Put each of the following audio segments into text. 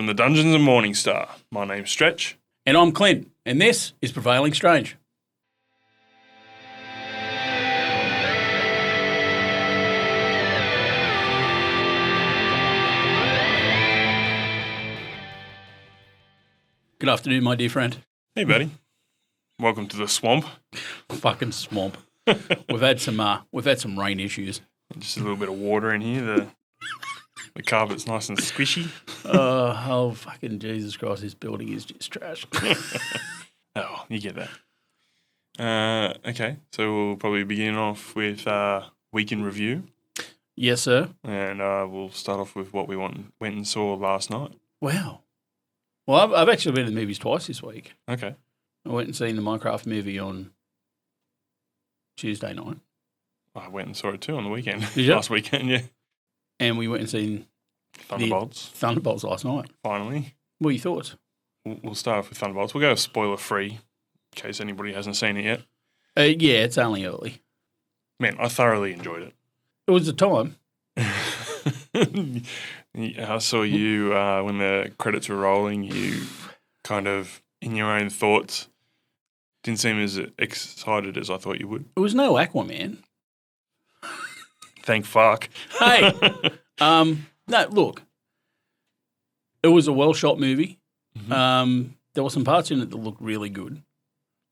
from the dungeons of Morningstar. My name's Stretch. And I'm Clint, and this is Prevailing Strange. Good afternoon, my dear friend. Hey, buddy. Welcome to the swamp. Fucking swamp. We've had some rain issues. Just a little bit of water in here. The carpet's nice and squishy. Oh, fucking Jesus Christ, this building is just trash. Oh, you get that. Okay, so we'll probably begin off with Week in Review. Yes, sir. And we'll start off with what we went and saw last night. Wow. Well, I've actually been to the movies twice this week. Okay. I went and seen the Minecraft movie on Tuesday night. I went and saw it too on the weekend. Did you? Last weekend, yeah. And we went and seen Thunderbolts last night. Finally. What are your thoughts? We'll start off with Thunderbolts. We'll go spoiler-free in case anybody hasn't seen it yet. Yeah, it's only early. Man, I thoroughly enjoyed it. It was the time. I saw you when the credits were rolling, you kind of, in your own thoughts, didn't seem as excited as I thought you would. It was no Aquaman. Thank fuck. Hey, no, look, it was a well-shot movie. Mm-hmm. There were some parts in it that looked really good,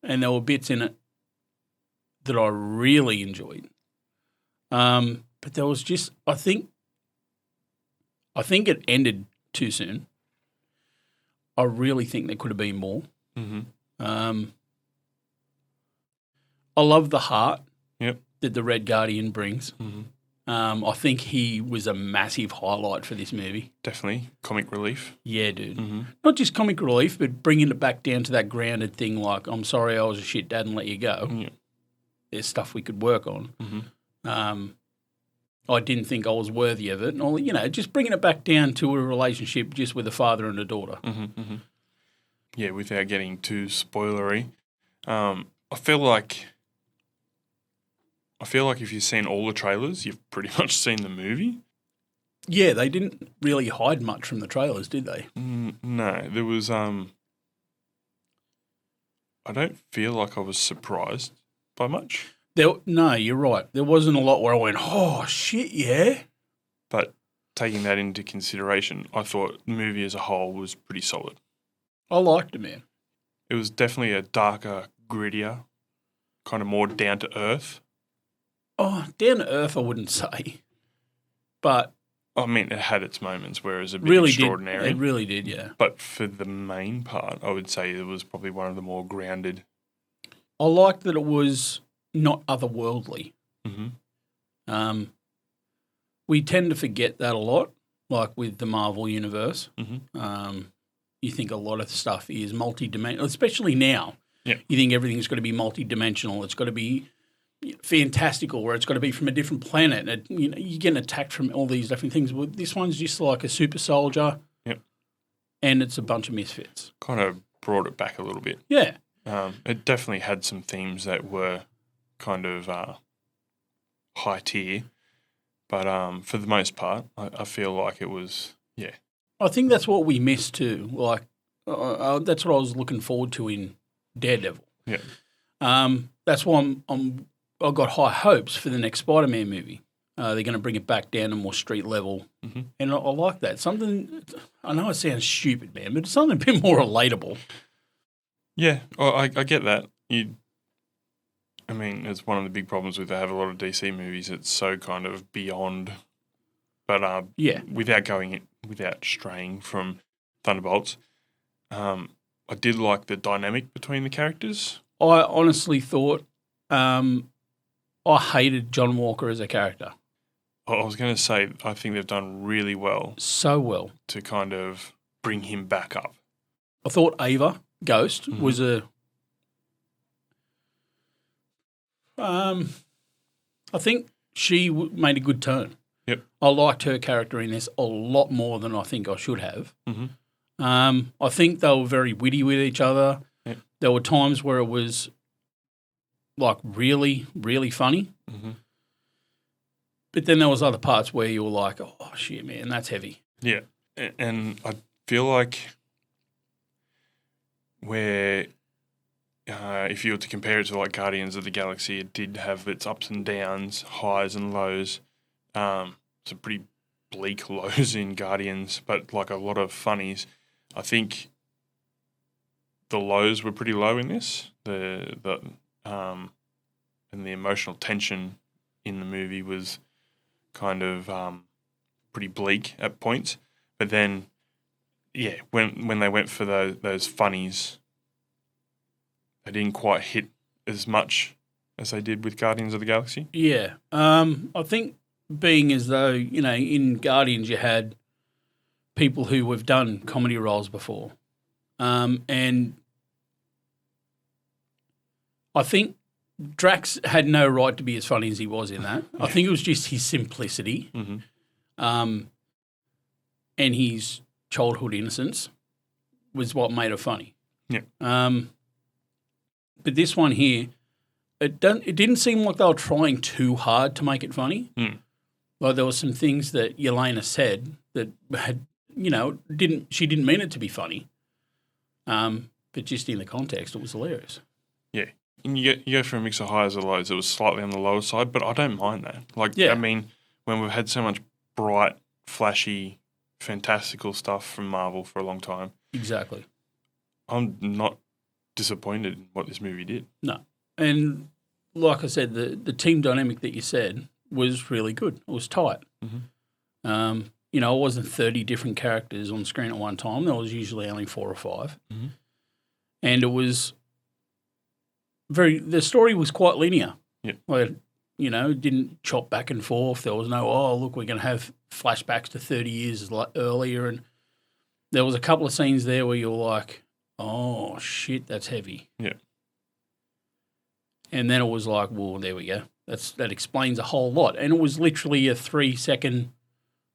and there were bits in it that I really enjoyed. But there was just, I think it ended too soon. I really think there could have been more. Mm-hmm. I love the heart Yep. that the Red Guardian brings. Mm-hmm. I think he was a massive highlight for this movie. Definitely. Comic relief. Yeah, dude. Mm-hmm. Not just comic relief, but bringing it back down to that grounded thing like, I'm sorry I was a shit dad and let you go. Yeah. There's stuff we could work on. Mm-hmm. I didn't think I was worthy of it. And, just bringing it back down to a relationship just with a father and a daughter. Mm-hmm. Mm-hmm. Yeah, without getting too spoilery. I feel like if you've seen all the trailers, you've pretty much seen the movie. Yeah, they didn't really hide much from the trailers, did they? No, there was. I don't feel like I was surprised by much. No, you're right. There wasn't a lot where I went, oh, shit, yeah. But taking that into consideration, I thought the movie as a whole was pretty solid. I liked it, man. It was definitely a darker, grittier, kind of more down to earth. Oh, down to earth, I wouldn't say. But I mean, it had its moments where it was a bit really extraordinary. It really did, yeah. But for the main part, I would say it was probably one of the more grounded. I liked that it was not otherworldly. Mm-hmm. We tend to forget that a lot, like with the Marvel Universe. Mm-hmm. You think a lot of stuff is multi-dimensional, especially now. Yeah. You think everything's got to be multi-dimensional. It's got to be fantastical, or it's got to be from a different planet. And, you're getting attacked from all these different things. Well, this one's just like a super soldier. Yep. And it's a bunch of misfits. Kind of brought it back a little bit. Yeah. It definitely had some themes that were kind of high tier, but for the most part, I feel like it was, yeah. I think that's what we missed too. Like, that's what I was looking forward to in Daredevil. Yeah. That's why I've got high hopes for the next Spider-Man movie. They're going to bring it back down to more street level, and I like that. Something, I know it sounds stupid, man, but it's something a bit more relatable. Yeah, I get that. I mean, it's one of the big problems with they have a lot of DC movies. It's so kind of beyond, but yeah, without straying from Thunderbolts, I did like the dynamic between the characters. I honestly thought I hated John Walker as a character. I was going to say I think they've done really well. So well. To kind of bring him back up. I thought Ava, Ghost, was a... I think she made a good turn. Yep. I liked her character in this a lot more than I think I should have. Mm-hmm. I think they were very witty with each other. Yep. There were times where it was like really, really funny. Mm-hmm. But then there was other parts where you were like, oh, shit, man, that's heavy. Yeah. And I feel like where if you were to compare it to like Guardians of the Galaxy, it did have its ups and downs, highs and lows. Some pretty bleak lows in Guardians, but like a lot of funnies. I think the lows were pretty low in this. And the emotional tension in the movie was kind of pretty bleak at points. But then, yeah, when they went for those funnies, they didn't quite hit as much as they did with Guardians of the Galaxy. Yeah. I think being as though, in Guardians you had people who have done comedy roles before. And I think Drax had no right to be as funny as he was in that. Yeah. I think it was just his simplicity and his childhood innocence was what made it funny. Yeah. But this one here, it didn't seem like they were trying too hard to make it funny. Like there were some things that Yelena said that had, she didn't mean it to be funny. But just in the context, it was hilarious. Yeah. And you go for a mix of highs or lows. It was slightly on the lower side, but I don't mind that. I mean, when we've had so much bright, flashy, fantastical stuff from Marvel for a long time. Exactly. I'm not disappointed in what this movie did. No. And like I said, the team dynamic that you said was really good. It was tight. It wasn't 30 different characters on screen at one time. There was usually only 4 or 5. And it was the story was quite linear. Yeah. Where, it didn't chop back and forth. There was no, look, we're going to have flashbacks to 30 years earlier. And there was a couple of scenes there where you're like, oh, shit, that's heavy. Yeah. And then it was like, well, there we go. That explains a whole lot. And it was literally a 3-second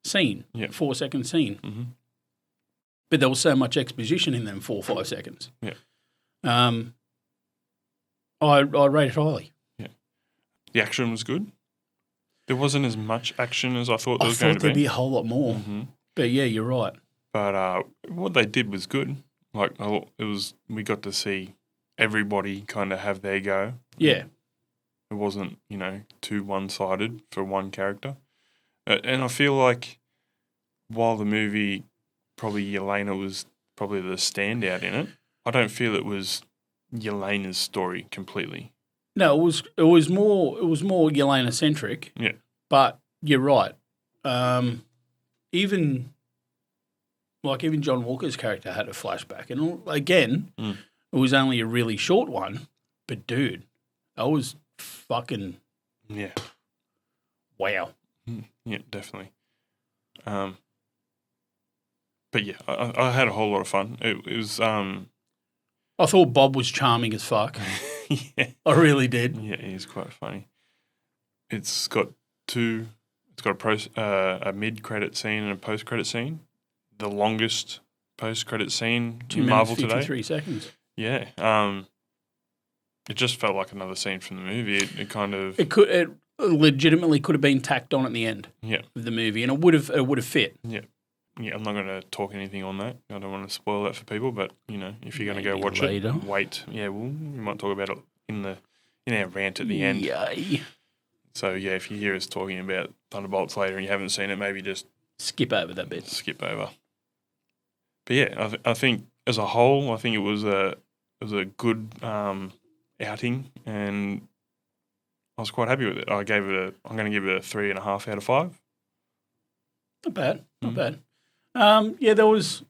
scene, 4-second scene. But there was so much exposition in them 4 or 5 seconds. Yeah. I rate it highly. Yeah. The action was good. There wasn't as much action as I thought there was going to be. I thought there'd be a whole lot more. But yeah, you're right. But what they did was good. We got to see everybody kind of have their go. Yeah. It wasn't, too one-sided for one character. And I feel like while the movie, probably Yelena was probably the standout in it, I don't feel it was Yelena's story completely. No, it was more Yelena centric. Yeah. But you're right. Even John Walker's character had a flashback, and again, it was only a really short one. But dude, that was fucking wow. Yeah, definitely. But yeah, I had a whole lot of fun. It was. I thought Bob was charming as fuck. Yeah, I really did. Yeah, he's quite funny. It's got a mid-credit scene and a post-credit scene. The longest post-credit scene in Marvel today. 53 seconds. Yeah. It just felt like another scene from the movie. It legitimately could have been tacked on at the end. Yeah. Of the movie, and it would have fit. Yeah. Yeah, I'm not going to talk anything on that. I don't want to spoil that for people, but if you're going to go watch it, wait. Yeah, we might talk about it in our rant at the end. Yay. So yeah, if you hear us talking about Thunderbolts later and you haven't seen it, maybe just skip over that bit. Skip over. But yeah, I think as a whole, I think it was a good outing, and I was quite happy with it. I'm going to give it a 3.5 out of 5. Not bad. Not bad. There was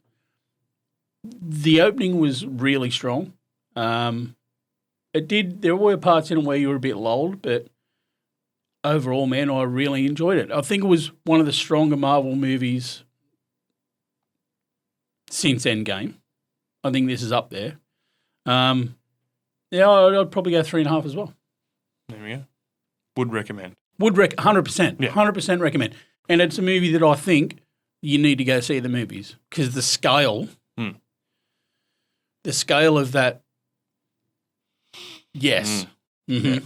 the opening was really strong. There were parts in it where you were a bit lulled, but overall, man, I really enjoyed it. I think it was one of the stronger Marvel movies since Endgame. I think this is up there. I'd probably go 3.5 as well. There we go. Would recommend. 100%. Yeah. 100% recommend. And it's a movie that I think you need to go see the movies because the scale of that, yes. Yeah.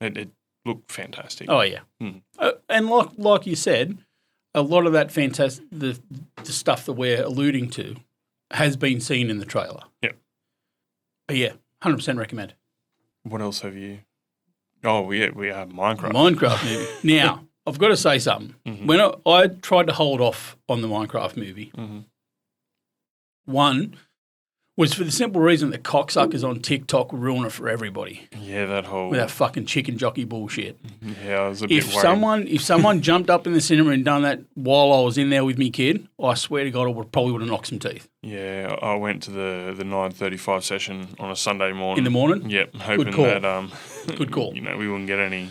It looked fantastic. Oh, yeah. Mm. And like you said, a lot of that the stuff that we're alluding to has been seen in the trailer. Yep. But yeah, 100% recommend. What else have you? Oh, we have Minecraft. Minecraft movie. Now, I've got to say something. Mm-hmm. When I tried to hold off on the Minecraft movie, one was for the simple reason that cocksuckers on TikTok ruin it for everybody. Yeah, that whole... With that fucking chicken jockey bullshit. Yeah, I was a bit worried. If someone jumped up in the cinema and done that while I was in there with me kid, I swear to God, I probably would have knocked some teeth. Yeah, I went to the 9:35 session on a Sunday morning. In the morning? Yep, hoping Good call. that Good call. we wouldn't get any.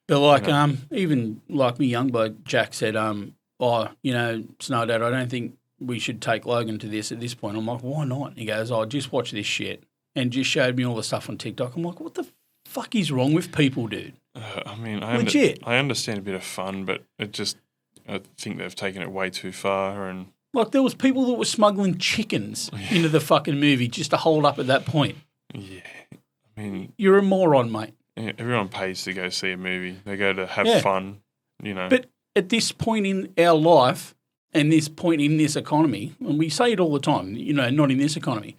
But like even like me young bloke Jack said, Snow Dad, I don't think we should take Logan to this at this point. I'm like, why not? He goes, just watch this shit, and just showed me all the stuff on TikTok. I'm like, what the fuck is wrong with people, dude? Legit. I understand a bit of fun, but I think they've taken it way too far. And like there was people that were smuggling chickens into the fucking movie just to hold up at that point. Yeah, I mean, you're a moron, mate. Yeah, everyone pays to go see a movie. They go to have fun, But at this point in our life and this point in this economy, and we say it all the time, not in this economy,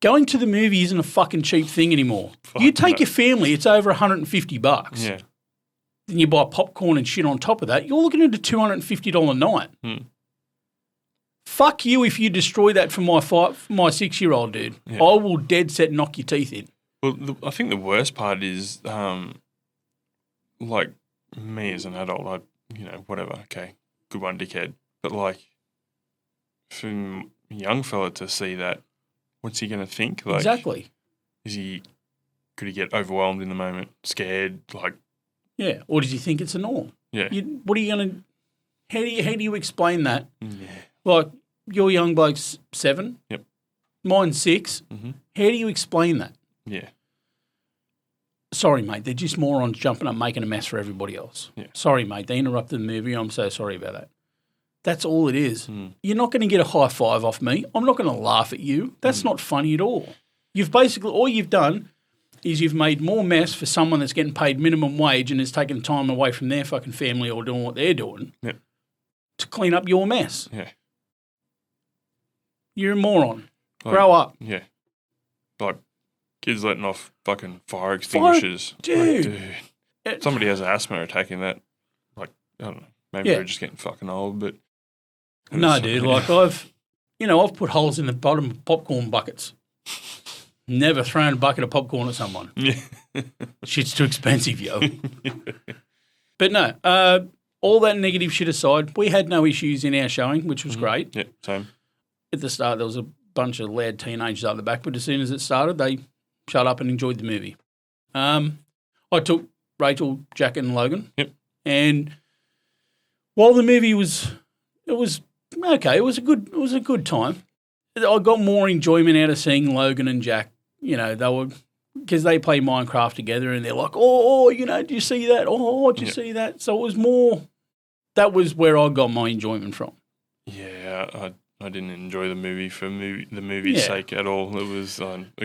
going to the movie isn't a fucking cheap thing anymore. You take your family, it's over $150. Yeah. Then you buy popcorn and shit on top of that, you're looking at a $250 night. Fuck you if you destroy that for my 6-year-old, dude. Yeah. I will dead set knock your teeth in. Well, I think the worst part is, like me as an adult, whatever, okay, good one, dickhead. But like, for a young fella to see that, what's he going to think? Like, exactly. Could he get overwhelmed in the moment, scared, like? Yeah, or does he think it's a norm? Yeah. What are you going to? How do you explain that? Yeah. Like your young bloke's 7. Yep. Mine's 6. Mm-hmm. How do you explain that? Yeah. Sorry, mate. They're just morons jumping up, making a mess for everybody else. Yeah. Sorry, mate. They interrupted the movie. I'm so sorry about that. That's all it is. You're not going to get a high five off me. I'm not going to laugh at you. That's not funny at all. All you've done is you've made more mess for someone that's getting paid minimum wage and has taken time away from their fucking family or doing what they're doing to clean up your mess. Yeah. You're a moron. Grow up. Yeah. Like, kids letting off fucking fire extinguishers. Dude. Somebody has an asthma attack in that. Like, I don't know. Maybe they're just getting fucking old, but. No, dude. Like, I've put holes in the bottom of popcorn buckets. Never thrown a bucket of popcorn at someone. Yeah. Shit's too expensive, yo. But no, all that negative shit aside, we had no issues in our showing, which was great. Yeah, same. At the start, there was a bunch of loud teenagers out the back, but as soon as it started, they shut up and enjoyed the movie. I took Rachel, Jack, and Logan. Yep. And while the movie was okay, it was a good time. I got more enjoyment out of seeing Logan and Jack. Because they play Minecraft together, and they're like, do you see that? Oh, do you see that? So it was more. That was where I got my enjoyment from. Yeah, I didn't enjoy the movie for the movie's sake at all. It was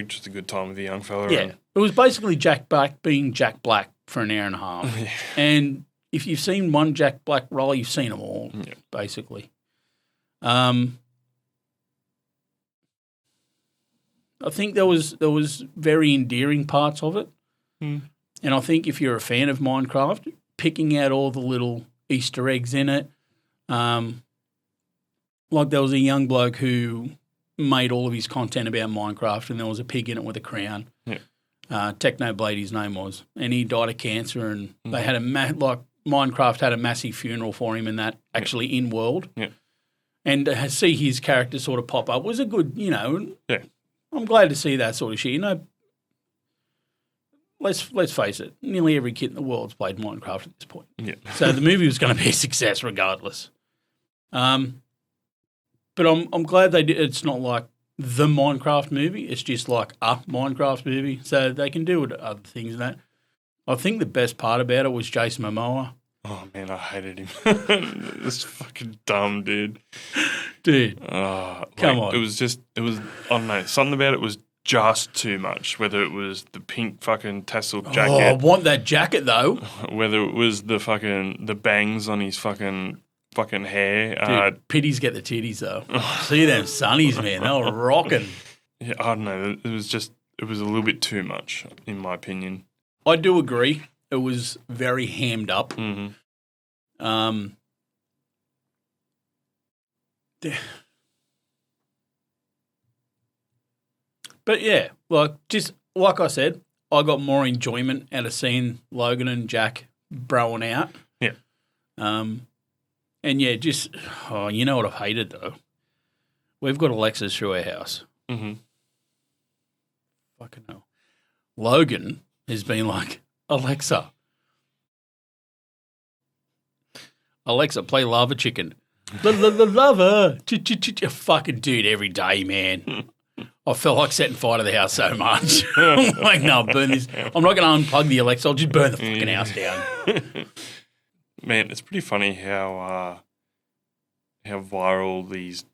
just a good time with the young fella. Yeah, it was basically Jack Black being Jack Black for an hour and a half. Yeah. And if you've seen one Jack Black role, you've seen them all, basically. I think there was very endearing parts of it. And I think if you're a fan of Minecraft, picking out all the little Easter eggs in it, like there was a young bloke who made all of his content about Minecraft, and there was a pig in it with a crown. Yeah. Technoblade, his name was, and he died of cancer, and they had Minecraft had a massive funeral for him, and that actually in world. Yeah. And to see his character sort of pop up was a good, Yeah. I'm glad to see that sort of shit. Let's face it, nearly every kid in the world's played Minecraft at this point. Yeah. So the movie was going to be a success regardless. But I'm glad they did. It's not like the Minecraft movie. It's just like a Minecraft movie. So they can do other things in that. I think the best part about it was Jason Momoa. Oh, man, I hated him. It's fucking dumb, dude. Dude. Come on. It was, I don't know, something about it was just too much, whether it was the pink fucking tassel jacket. Oh, I want that jacket, though. Whether it was the bangs on his fucking fucking hair. Dude, pitties get the titties, though. See them sunnies, man. They were rocking. Yeah, I don't know. It was a little bit too much, in my opinion. I do agree. It was very hammed up. Mm-hmm. But yeah, just like I said, I got more enjoyment out of seeing Logan and Jack broing out. Yeah. And yeah, you know what I've hated though? We've got Alexas through our house. Mm-hmm. Fucking hell. Logan has been like, Alexa, play Lava Chicken. Lava. Fucking dude, every day, man. I felt like setting fire to the house so much. I'm like, no, burn this. I'm not going to unplug the Alexa. I'll just burn the fucking house down. Man, it's pretty funny how viral these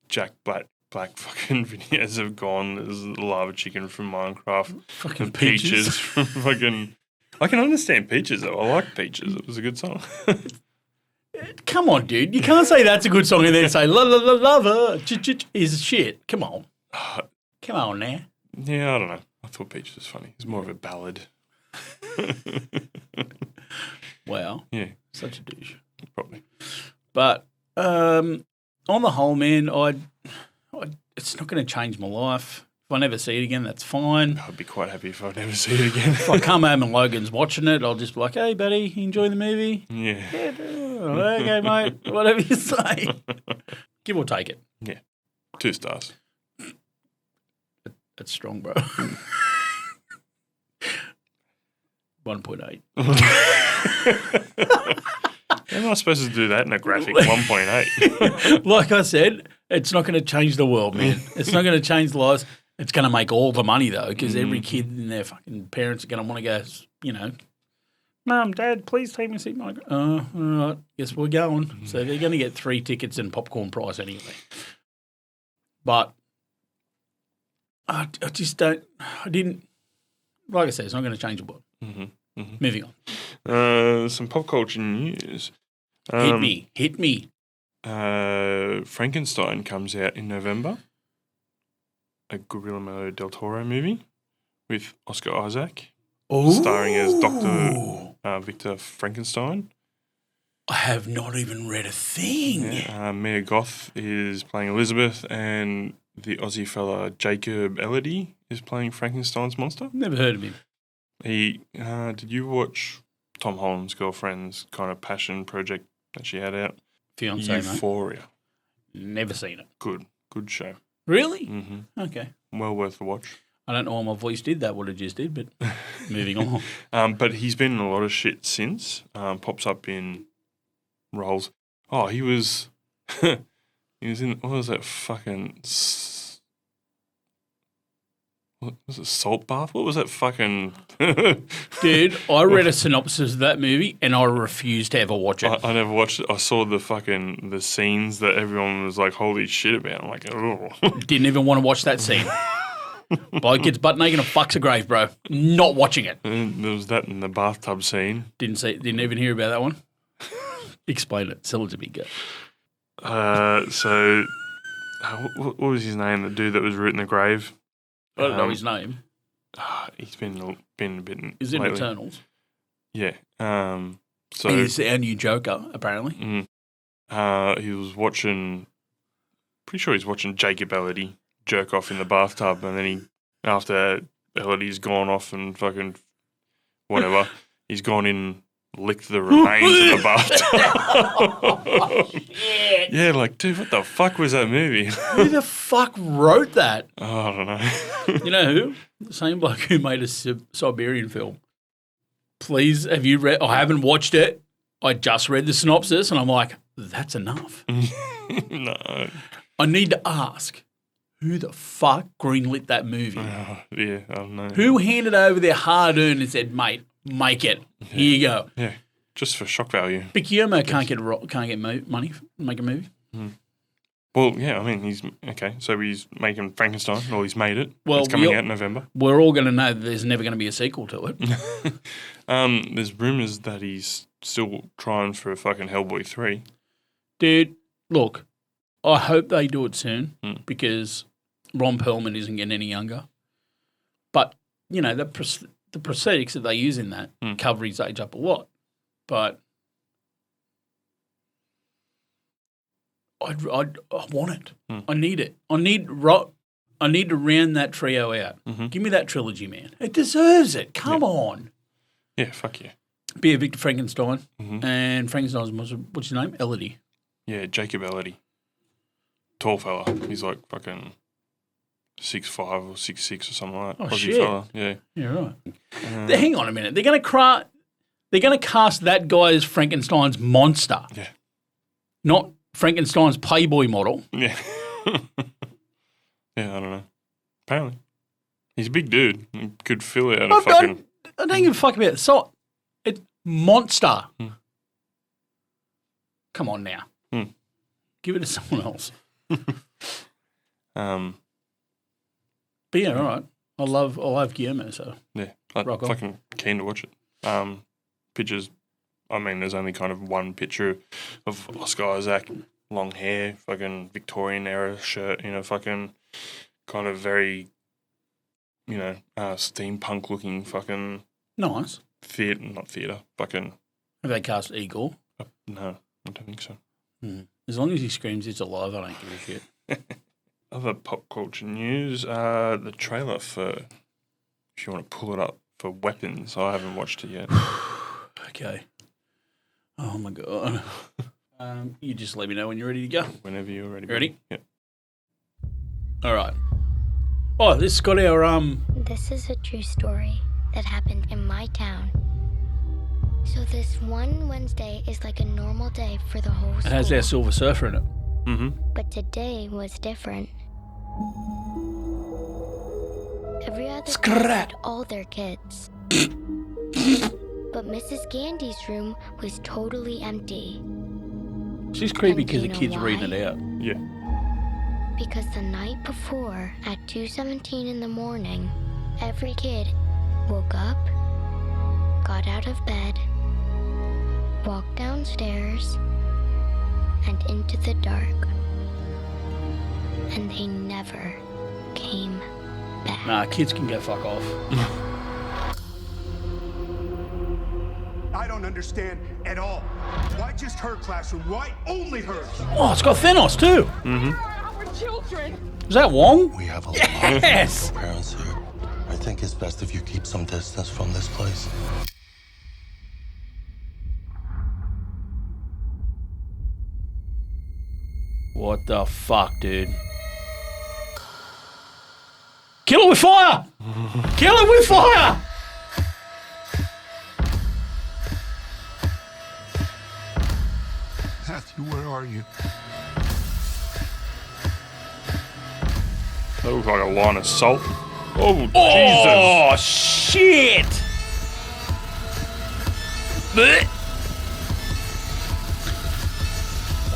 Jack Black fucking videos have gone. There's the Lava Chicken from Minecraft. Fucking Peaches from fucking... I can understand Peaches, though. I like Peaches. It was a good song. Come on, dude. You can't say that's a good song and then say lava is shit. Come on. Come on now. Yeah, I don't know. I thought Peaches was funny. It's more of a ballad. Wow. Yeah. Such a douche. Probably. But on the whole, man, it's not going to change my life. If I never see it again, that's fine. I'd be quite happy if I never see it again. If I come home and Logan's watching it, I'll just be like, hey, buddy, you enjoy the movie? Yeah. Okay, mate. Whatever you say. Give or take it. Yeah. 2 stars. That's strong, bro. 1.8. How am I supposed to do that in a graphic 1.8? Like I said, it's not going to change the world, man. It's not going to change lives. It's going to make all the money, though, because every kid and their fucking parents are going to want to go, Mum, Dad, please take me to see my... all right, guess we're going. So they're going to get 3 tickets and popcorn price anyway. But I just don't... I didn't... Like I said, it's not going to change the world. Mm-hmm. Mm-hmm. Moving on. Some pop culture news. Hit me. Frankenstein comes out in November. A Guillermo del Toro movie with Oscar Isaac. Ooh. Starring as Dr. Victor Frankenstein. I have not even read a thing. Yeah, Mia Goth is playing Elizabeth, and the Aussie fella Jacob Elordi is playing Frankenstein's monster. Never heard of him. Did you watch Tom Holland's girlfriend's kind of passion project that she had out? Fiancé, Euphoria. Mate. Never seen it. Good show. Really? Mm-hmm. Okay. Well worth the watch. I don't know why my voice did that, what it just did, but moving on. But he's been in a lot of shit since. Pops up in roles. Oh, he was in, what was that fucking, what was it, Salt Bath? What was that fucking... Dude, I read a synopsis of that movie and I refused to ever watch it. I never watched it. I saw the scenes that everyone was like, holy shit about. I'm like, oh. Didn't even want to watch that scene. Bloke gets butt naked and fucks a grave, bro. Not watching it. And there was that in the bathtub scene. Didn't even hear about that one. Explain it. Sell it to me, go. So, what was his name? The dude that was root in the grave? I don't know his name. He's been a bit. Is it lately. Eternals? Yeah. So he's our new Joker, apparently. He was watching. Pretty sure he's watching Jacob Elordi jerk off in the bathtub, and then after Elodie's gone off and fucking whatever, he's gone in. Licked the remains of the bathtub. Shit. Yeah, like, dude, what the fuck was that movie? Who the fuck wrote that? Oh, I don't know. You know who? The same bloke who made a Siberian film. Please, have you read? I haven't watched it. I just read the synopsis and I'm like, that's enough. No. I need to ask, who the fuck greenlit that movie? Yeah, I don't know. Who handed over their hard-earned and said, mate, make it. Yeah. Here you go. Yeah, just for shock value. But Guillermo can't get money to make a movie. Well, yeah, I mean, he's okay. So he's making Frankenstein, or he's made it. Well, it's coming out in November. We're all going to know that there's never going to be a sequel to it. There's rumours that he's still trying for a fucking Hellboy 3. Dude, look, I hope they do it soon because Ron Perlman isn't getting any younger. But, you know, the prosthetics that they use in that cover his age up a lot. But I want it. I need it. I need to round that trio out. Give me that trilogy, man. It deserves it. Come on. Yeah, fuck yeah. Be a Victor Frankenstein. And Frankenstein's, what's his name? Elodie. Yeah, Jacob Elodie. Tall fella. He's like fucking 6'5" or 6'6" or something like that. Oh, Aussie shit. fella. Yeah. Yeah, right. Hang on a minute. They're going to cast that guy as Frankenstein's monster. Yeah. Not Frankenstein's Playboy model. Yeah. Yeah, I don't know. Apparently. He's a big dude. He could fill it out of fucking... I don't give a fuck about it. So, it's monster. Come on now. Give it to someone else. But yeah, all right. I love Guillermo, so yeah, I'm rock on. fucking keen to watch it. Pictures, I mean, there's only kind of one picture of Oscar Isaac, long hair, fucking Victorian era shirt, you know, fucking kind of very, you know, steampunk looking fucking nice. Not theatre, fucking. Have they cast Igor? No, I don't think so. As long as he screams it's alive, I don't give a shit. Other pop culture news, the trailer for, if you want to pull it up, for Weapons. I haven't watched it yet. Okay. Oh, my God. You just let me know when you're ready to go. Whenever you're ready. Ready? Yep. All right. Oh, this has got our... This is a true story that happened in my town. So this one Wednesday is like a normal day for the whole school. It has our Silver Surfer in it. But today was different. Every other class had all their kids. But Mrs. Gandy's room was totally empty. She's creepy And because do the you kid's know reading why? it out. Yeah. Because the night before, at 2:17 in the morning, every kid woke up, got out of bed, walked downstairs, and into the dark. And they never came back. Nah, kids can go fuck off. I don't understand at all. Why just her classroom? Why only hers? Oh, it's got Thanos too. Our children. Is that Wong? We have a Yes. lot of parents here. I think it's best if you keep some distance from this place. What the fuck, dude? Kill it with fire! Kill it with fire! Matthew, where are you? That looks like a line of salt. Oh, Oh, shit! Blech.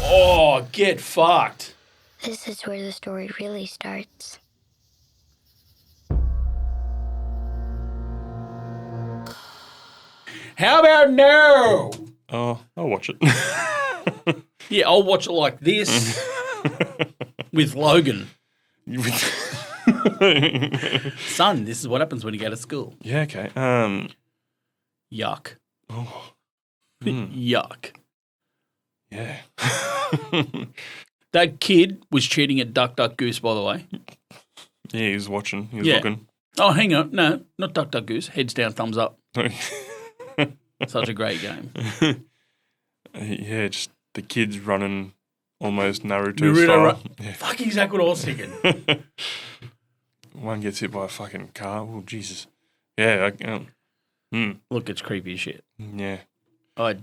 Oh, get fucked. This is where the story really starts. How about no? Oh, I'll watch it. Yeah, I'll watch it like this with Logan. Son, this is what happens when you go to school. Yeah, okay. Yuck. Oh, Yuck. yeah. That kid was cheating at Duck Duck Goose, by the way. Yeah, he was watching. He was Yeah. looking. Oh, hang on. No, not Duck Duck Goose. Heads down, thumbs up. Such a great game. Yeah, just the kids running almost Naruto style. Yeah. Fuck, exactly what I was thinking. One gets hit by a fucking car. Oh, Jesus. Yeah. Look, it's creepy as shit. Yeah. I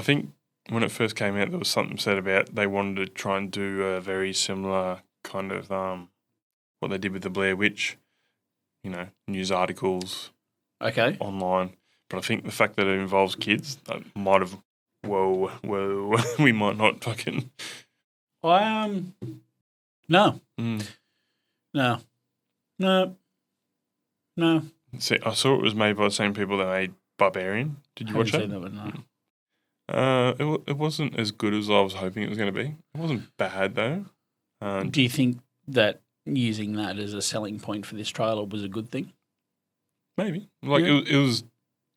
think when it first came out, there was something said about they wanted to try and do a very similar kind of what they did with the Blair Witch, you know, news articles Okay. online. But I think the fact that it involves kids, that might have, whoa, we might not fucking. No. Mm. No. See, I saw it was made by the same people that made Barbarian. Did you watch that? Seen that one, no. It wasn't as good as I was hoping it was going to be. It wasn't bad though. Do you think that using that as a selling point for this trailer was a good thing? Maybe it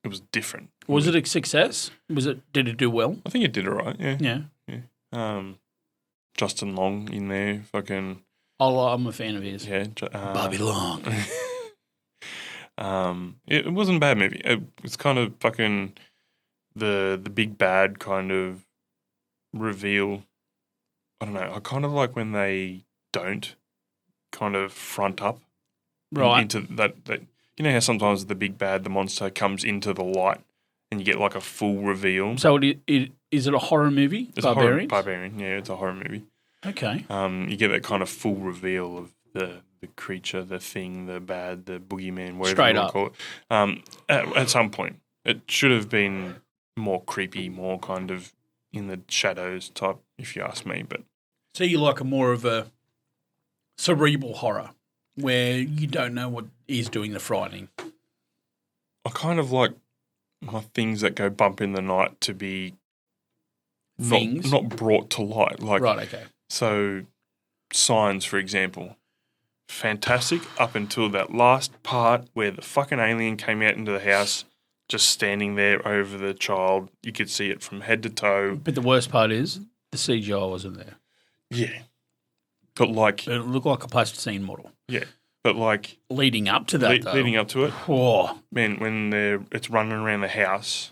was different. Was it a success? Did it do well? I think it did all right. Yeah. Yeah. Justin Long in there, fucking. I'm a fan of his. Yeah. Bobby Long. It wasn't a bad movie. It's kind of fucking the big bad kind of reveal. I don't know. I kind of like when they don't kind of front up into that. You know how sometimes the big bad, the monster, comes into the light and you get like a full reveal. So is it a horror movie? It's Barbarian? Barbarian, yeah, it's a horror movie. Okay. You get that kind of full reveal of the creature, the thing, the bad, the boogeyman, whatever Straight you want up. to call it. At some point, it should have been more creepy, more kind of in the shadows type, if you ask me. But So you like more of a cerebral horror where you don't know what is doing the frightening. I kind of like my things that go bump in the night to be not brought to light. Like, right, okay. So, Signs, for example, fantastic up until that last part where the fucking alien came out into the house, just standing there over the child. You could see it from head to toe. But the worst part is the CGI wasn't there. Yeah. But like... It looked like a plasticine model. Yeah. But like... Leading up to that, though. Leading up to it. Oh. Man, when it's running around the house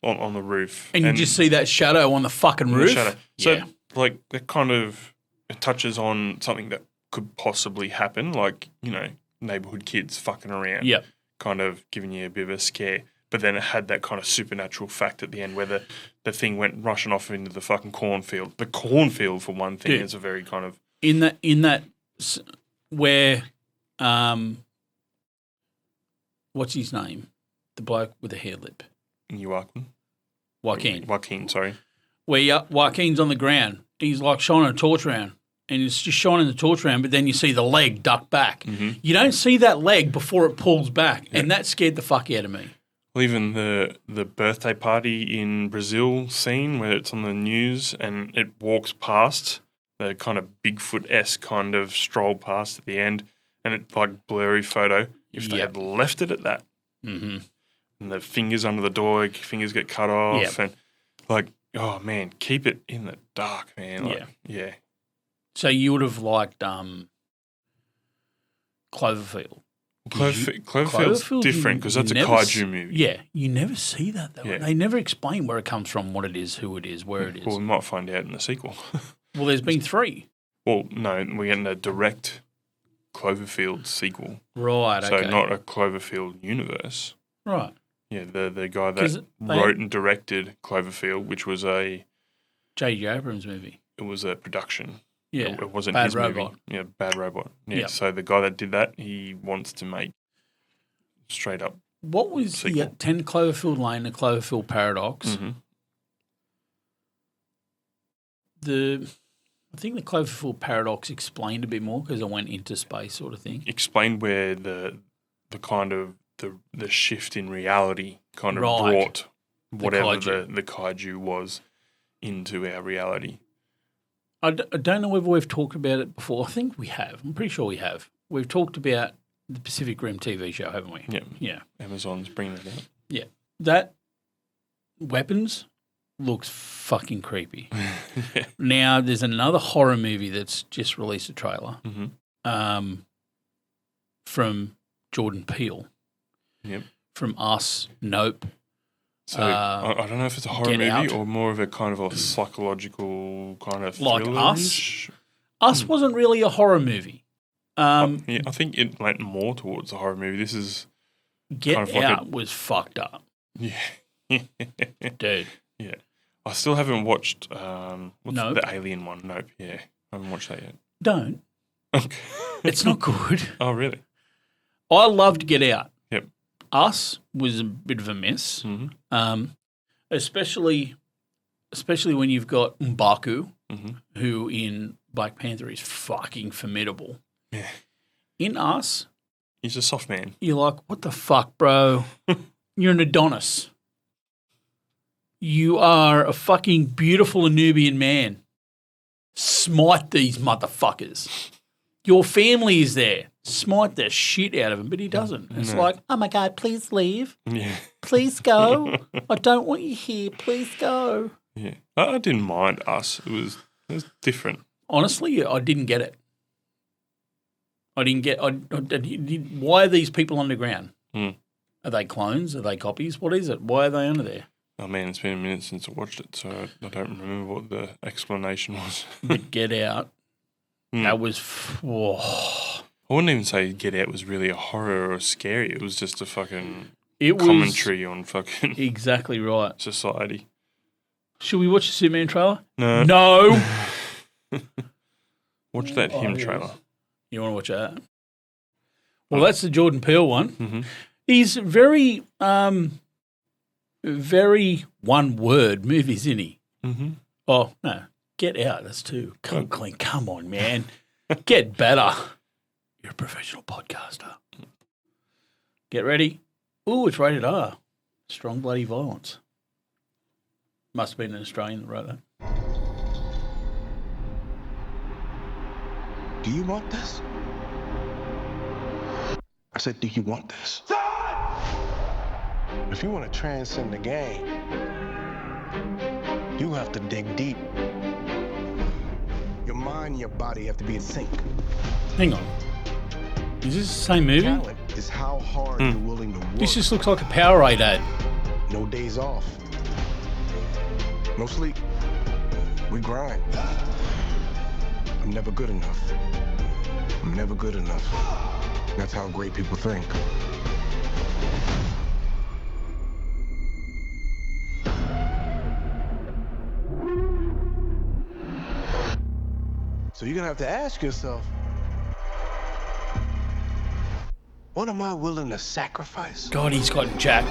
on the roof. And you just see that shadow on the fucking roof? Shadow. So, like, that kind of... It touches on something that could possibly happen, like, you know, neighborhood kids fucking around. Yep. Kind of giving you a bit of a scare. But then it had that kind of supernatural fact at the end where the thing went rushing off into the fucking cornfield. The cornfield, for one thing, is a very kind of... In that where, what's his name? The bloke with the hair lip. Joaquin, sorry. Where Joaquin's on the ground. He's like shining a torch around. And it's just shining the torch around, but then you see the leg duck back. Mm-hmm. You don't see that leg before it pulls back. Yeah. And that scared the fuck out of me. Well, even the birthday party in Brazil scene where it's on the news and it walks past, the kind of Bigfoot-esque kind of stroll past at the end, and it's like blurry photo. If they had left it at that, mm-hmm. and the fingers under the door, fingers get cut off, and like, oh man, keep it in the dark, man. Like, yeah. So you would have liked Cloverfield. Cloverfield's different because that's a kaiju movie. Yeah, you never see that though. Yeah. They never explain where it comes from, what it is, who it is, where it is. Well, we might find out in the sequel. Well, there's been 3. Well, no, we're getting a direct Cloverfield sequel. Right, okay. So not a Cloverfield universe. Right. Yeah, the guy that wrote and directed Cloverfield, which was a... J.J. Abrams movie. It was a production. Yeah. It wasn't Bad his Robot. movie. Yeah, Bad Robot. Yeah, yep. So the guy that did that, he wants to make straight up What was sequel. the 10 Cloverfield Lane, the Cloverfield Paradox? Mm-hmm. I think the Cloverfield Paradox explained a bit more because it went into space sort of thing. Explained where the kind of the shift in reality kind of brought whatever the kaiju was into our reality. I don't know whether we've talked about it before. I think we have. I'm pretty sure we have. We've talked about the Pacific Rim TV show, haven't we? Yeah. Yeah. Amazon's bringing it out. Yeah. That weapons looks fucking creepy. Yeah. Now, there's another horror movie that's just released a trailer from Jordan Peele. Yep. From Us, Nope. So I don't know if it's a horror movie or more of a kind of a psychological kind of thriller. Like Us? Us wasn't really a horror movie. I think it went more towards a horror movie. This is Get kind of Out was fucked up. Yeah. Dude. Yeah. I still haven't watched Nope. the Alien one. Nope. Yeah. I haven't watched that yet. Don't. Okay. It's not good. Oh, really? I loved Get Out. Yep. Us was a bit of a mess. Mm-hmm. Especially when you've got M'Baku, mm-hmm. who in Black Panther is fucking formidable. Yeah. In Us, he's a soft man. You're like, what the fuck, bro? You're an Adonis. You are a fucking beautiful Nubian man. Smite these motherfuckers. Your family is there. Smite the shit out of him, but he doesn't. It's like, oh my God, please leave. Yeah. Please go. I don't want you here. Please go. Yeah. I didn't mind Us. It was different. Honestly, I didn't get it. I didn't get why are these people underground? Mm. Are they clones? Are they copies? What is it? Why are they under there? Oh, man, it's been a minute since I watched it, so I don't remember what the explanation was. But Get Out, that was... I wouldn't even say Get Out was really a horror or scary. It was just a fucking It commentary on fucking exactly right. society. Should we watch the Superman trailer? No. No. Watch that Him trailer. You want to watch that? Well, that's the Jordan Peele one. Mm-hmm. He's very, very one-word movies, isn't he? Mm-hmm. Oh, no. Get Out, that's two. Come clean. Come on, man. Get better. You're a professional podcaster. Get ready. Ooh, it's rated R. Strong bloody violence. Must have been an Australian that wrote that. Do you want this? I said, do you want this? If you want to transcend the game, you have to dig deep. Your mind and your body have to be in sync. Hang on. Is this the same movie? Talent is how hard you're willing to work. This just looks like a Powerade ad. No days off. No sleep. We grind. I'm never good enough. I'm never good enough. That's how great people think. So you're gonna have to ask yourself, what am I willing to sacrifice? God, he's got Jack.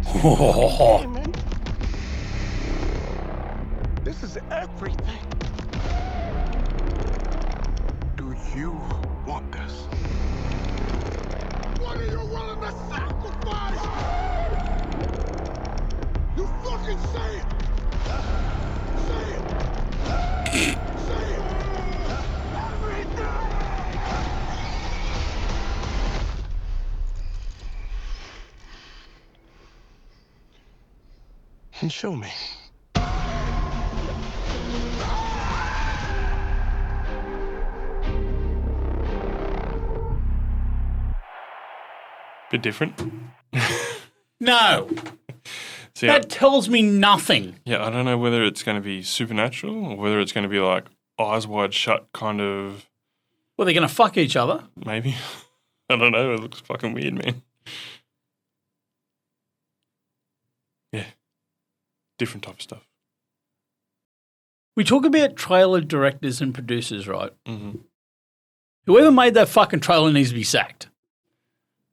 Hey, man. This is everything. Do you want this? What are you willing to sacrifice? You fucking say it! Say it! Say it! Everything! And show me. Bit different. No. See, That tells me nothing. yeah, I don't know whether it's going to be supernatural or whether it's going to be like eyes wide shut kind of, Well, they're going to fuck each other. maybe. I don't know. It looks fucking weird, man. Yeah. Different type of stuff. We talk about trailer directors and producers, right? Mm-hmm. Whoever made that fucking trailer needs to be sacked.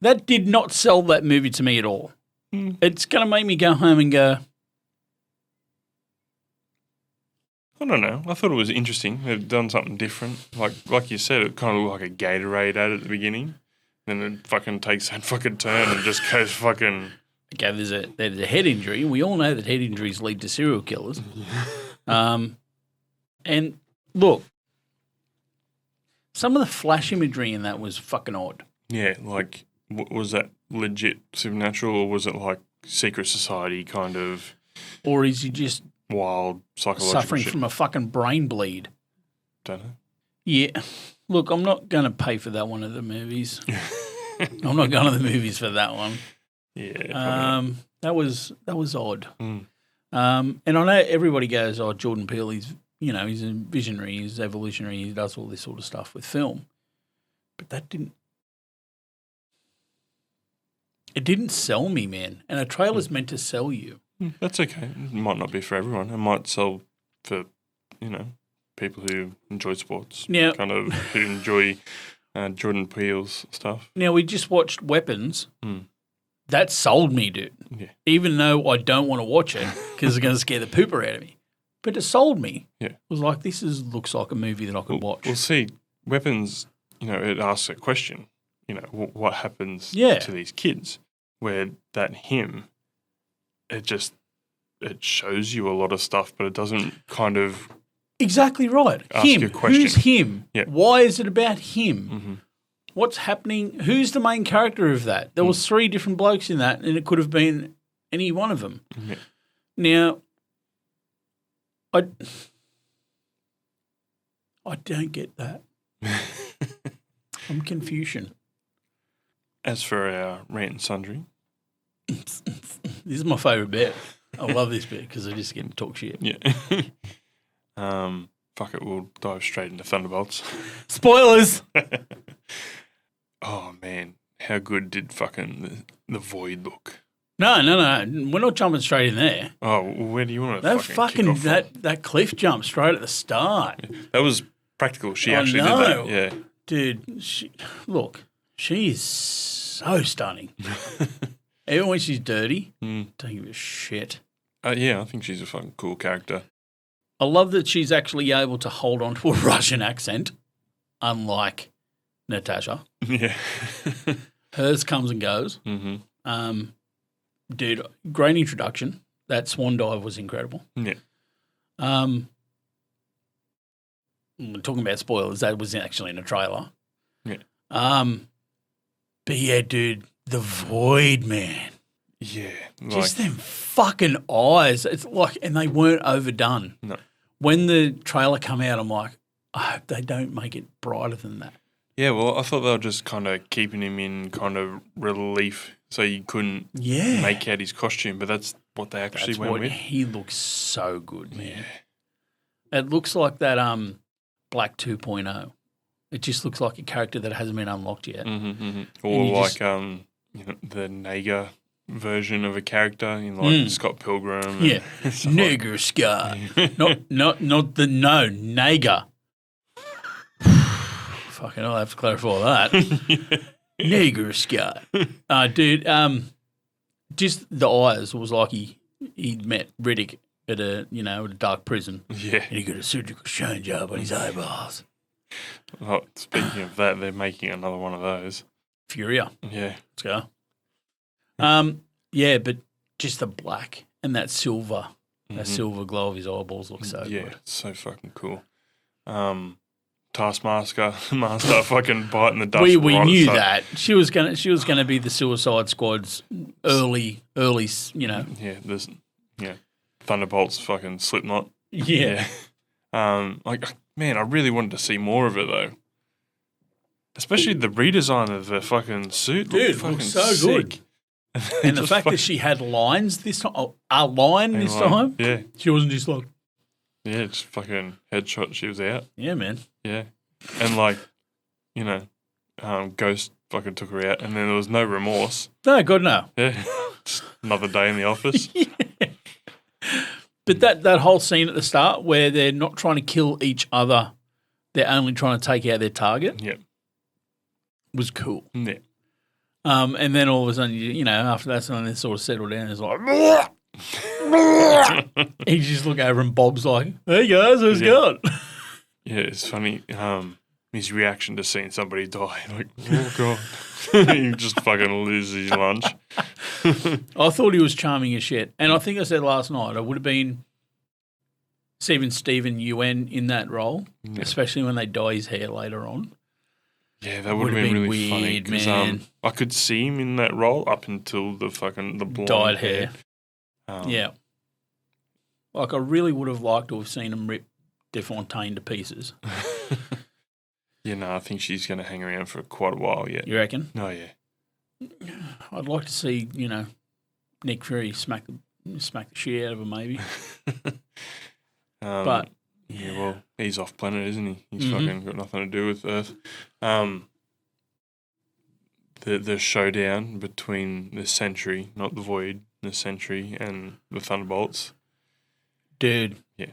That did not sell that movie to me at all. Mm. It's going to make me go home and go, I don't know. I thought it was interesting. They've done something different. Like you said, it kind of looked like a Gatorade ad at the beginning. Then it fucking takes that fucking turn and just goes fucking... okay, there's a head injury. We all know that head injuries lead to serial killers. And look, some of the flash imagery in that was fucking odd. Yeah, like, was that legit supernatural or was it like secret society kind of Or is he just wild psychological suffering shit? from a fucking brain bleed? Don't know. Yeah. Look, I'm not going to pay for that one at the movies. I'm not going to the movies for that one. Yeah. That was odd. Mm. And I know everybody goes, "Oh, Jordan Peele, he's a visionary, he's evolutionary, he does all this sort of stuff with film," but that didn't. It didn't sell me, man. And a trailer's meant to sell you. That's okay. It might not be for everyone. It might sell for, people who enjoy sports. Now- Kind of who enjoy Jordan Peele's stuff. Now, we just watched Weapons. Mm. That sold me, dude. Yeah. Even though I don't want to watch it because it's going to scare the pooper out of me. But it sold me. Yeah. It was like, looks like a movie that I could watch. We'll see. Weapons, it asks a question. What happens Yeah. to these kids? where that him, it shows you a lot of stuff, but it doesn't kind of Exactly right. ask Him. you a question. Who's him? Yeah. Why is it about him? Mm-hmm. What's happening? Who's the main character of that? There was 3 different blokes in that, and it could have been any one of them. Yeah. Now, I don't get that. I'm Confucian. As for our Rant and Sundry, This is my favourite bit. I love this bit because I just get to talk shit. yeah. Fuck it, we'll dive straight into Thunderbolts. Spoilers! Oh man, how good did fucking the Void look? No. We're not jumping straight in there. Oh, where do you want to That fucking kick off from? that cliff jump straight at the start. That was practical. She I actually know. did that. Yeah. Dude, she is so stunning. Even when she's dirty, don't give a shit. Yeah, I think she's a fucking cool character. I love that she's actually able to hold on to a Russian accent, unlike Natasha. Yeah. Hers comes and goes. Mm-hmm. Dude, great introduction. That swan dive was incredible. Yeah. We're talking about spoilers. That was actually in a trailer. Yeah. But yeah, dude, the Void, man. Yeah. Just them fucking eyes. It's like, and they weren't overdone. No. When the trailer come out, I'm like, I hope they don't make it brighter than that. Yeah, well, I thought they were just kind of keeping him in kind of relief so you couldn't make out his costume, but that's what they actually went with. He looks so good, man. Yeah. It looks like that Black 2.0. It just looks like a character that hasn't been unlocked yet. Mm-hmm, mm-hmm. Or like the Naga version of a character in like Scott Pilgrim. Yeah, Nigger Scott. not the Naga. Fucking hell, I have to clarify that. Nigger Scott. Dude, just the eyes was like he'd met Riddick at a dark prison. Yeah. And he got a surgical shine job on his eyeballs. Oh, speaking of that, they're making another one of those. Furia. Yeah. Let's go. Yeah, but just the black and that silver, that silver glow of his eyeballs looks so good. Yeah, so fucking cool. Taskmaster fucking biting the dust. We right knew at that she was gonna be the Suicide Squad's early. Yeah, there's Thunderbolts fucking Slipknot. Yeah. Man, I really wanted to see more of it though. Especially the redesign of the fucking suit. Dude, looks so good. And the fact that she had lines this time, a line this time. Yeah. She wasn't just like. Yeah, just fucking headshot. She was out. Yeah, man. Yeah. And Ghost fucking took her out and then there was no remorse. No, God, no. Yeah. Just another day in the office. Yeah. But that whole scene at the start where they're not trying to kill each other, they're only trying to take out their target. Yeah. Was cool. Yeah. And then all of a sudden, after that, something they sort of settled down. It's like, he just look over and Bob's like, "Hey guys, how's it going?" Yeah, it's funny. His reaction to seeing somebody die, like, oh god, he just fucking loses his lunch. I thought he was charming as shit, and I think I said last night I would have been seeing Steven Yeun in that role, especially when they dye his hair later on. Yeah, that would have been really weird, funny because I could see him in that role up until the blonde dyed hair. Yeah. Like I really would have liked to have seen him rip Defontaine to pieces. I think she's going to hang around for quite a while yet. You reckon? Oh yeah. I'd like to see Nick Fury smack the shit out of her maybe. But yeah, well, he's off planet, isn't he? He's fucking got nothing to do with Earth. The showdown between the Sentry, not the Void, the Sentry and the Thunderbolts. Dude. Yeah.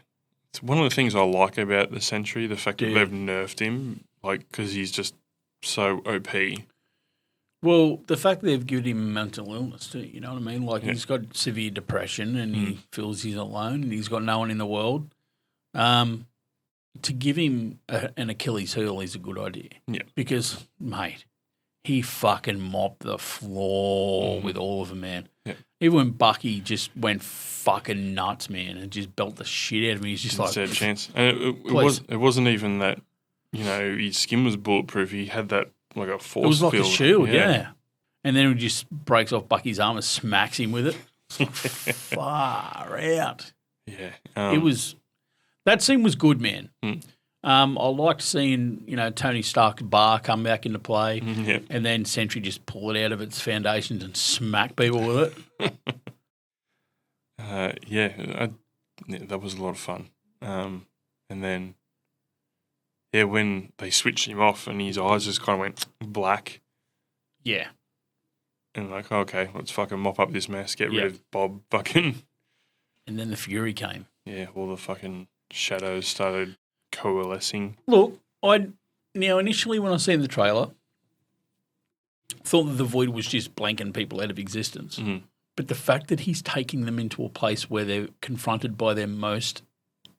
It's one of the things I like about the Sentry, the fact that they've nerfed him, because he's just so OP. Well, the fact that they've given him mental illness too, you know what I mean? Like he's got severe depression and he feels he's alone and he's got no one in the world. To give him an Achilles heel is a good idea. Yeah. Because, mate, he fucking mopped the floor with all of them, man. Yeah. Even when Bucky just went fucking nuts, man, and just belt the shit out of me, he's just like, Sad chance. And Please. it wasn't even that, his skin was bulletproof. He had that like a force it was like field. a shield, yeah. And then he just breaks off Bucky's arm and smacks him with it. It's like, far out. Yeah. That scene was good, man. Mm. I liked seeing, Tony Stark's bar come back into play, Yeah. and then Sentry just pull it out of its foundations and smack people with it. That was a lot of fun. And then, when they switched him off and his eyes just kind of went black, Yeah. and like, okay, let's fucking mop up this mess, get rid Yeah. of Bob fucking. And then the Fury came. Yeah, all the fucking shadows started coalescing. Look, initially when I seen the trailer, thought that the Void was just blanking people out of existence. Mhm. But the fact that he's taking them into a place where they're confronted by their most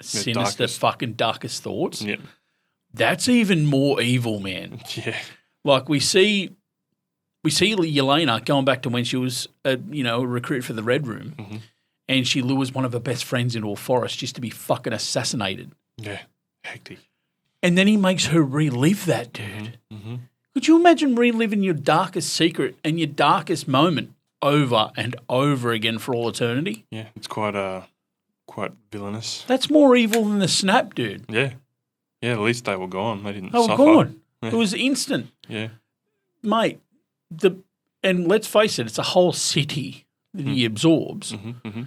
sinister, fucking darkest thoughts, Yeah. that's even more evil, man. Yeah. Like we see Yelena going back to when she was a recruit for the Red Room, Mhm. and she lures one of her best friends into a forest just to be fucking assassinated. Yeah. Hectic. And then he makes her relive that, dude. Mm-hmm. Could you imagine reliving your darkest secret and your darkest moment over and over again for all eternity? Yeah, it's quite villainous. That's more evil than the snap, dude. Yeah. Yeah, at least they were gone. They didn't They were suffer. gone. Yeah. It was instant. Yeah. Mate, and let's face it, it's a whole city that he absorbs. Mm-hmm. Mm-hmm.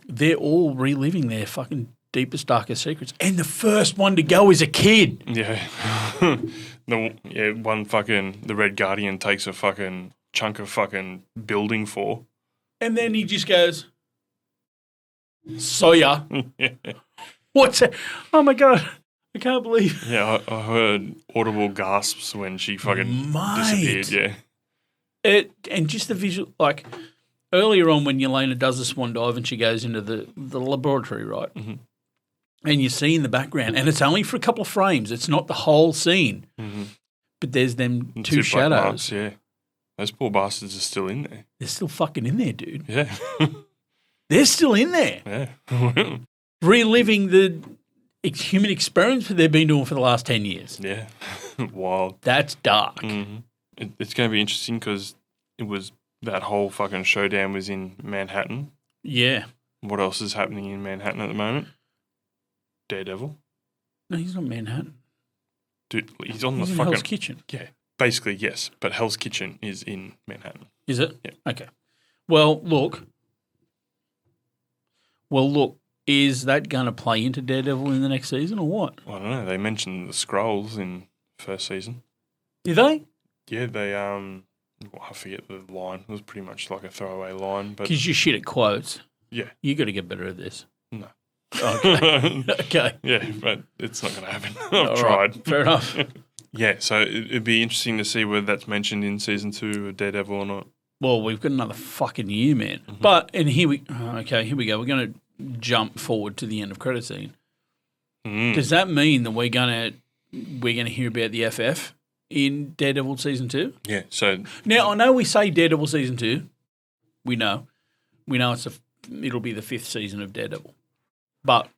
They're all reliving their fucking deepest, darkest secrets. And the first one to go is a kid. Yeah. The Red Guardian takes a fucking chunk of fucking building for. And then he just goes, Sawyer. What's that? Oh, my God. I can't believe. Yeah, I heard audible gasps when she fucking disappeared. Yeah. And just the visual, like earlier on when Yelena does the swan dive and she goes into the laboratory, right? Mm-hmm. And you see in the background, and it's only for a couple of frames. It's not the whole scene. Mm-hmm. But there's them And two black shadows. marks, yeah. Those poor bastards are still in there. They're still fucking in there, dude. Yeah. They're still in there. Yeah. Reliving the human experience that they've been doing for the last 10 years. Yeah. Wild. That's dark. Mm-hmm. It's going to be interesting because that whole fucking showdown was in Manhattan. Yeah. What else is happening in Manhattan at the moment? Daredevil. No, he's not Manhattan. Dude, he's on He's the in fucking... Hell's Kitchen. Yeah. Basically, yes. But Hell's Kitchen is in Manhattan. Is it? Yeah. Okay. Well, look, is that going to play into Daredevil in the next season or what? I don't know. They mentioned the Skrulls in first season. Did they? Yeah, they I forget the line. It was pretty much like a throwaway line, but Because you're shit at quotes. yeah. You got to get better at this. No. Okay. Okay. Yeah, but it's not going to happen. I've All right. tried. Fair enough. Yeah, so it'd be interesting to see whether that's mentioned in season 2 of Daredevil or not. Well, we've got another fucking year, man. Mm-hmm. Here we go. We're going to jump forward to the end of credit scene. Mm. Does that mean that we're going to hear about the FF in Daredevil season 2? Yeah, so Now I know we say Daredevil season 2. We know it'll be the 5th season of Daredevil, but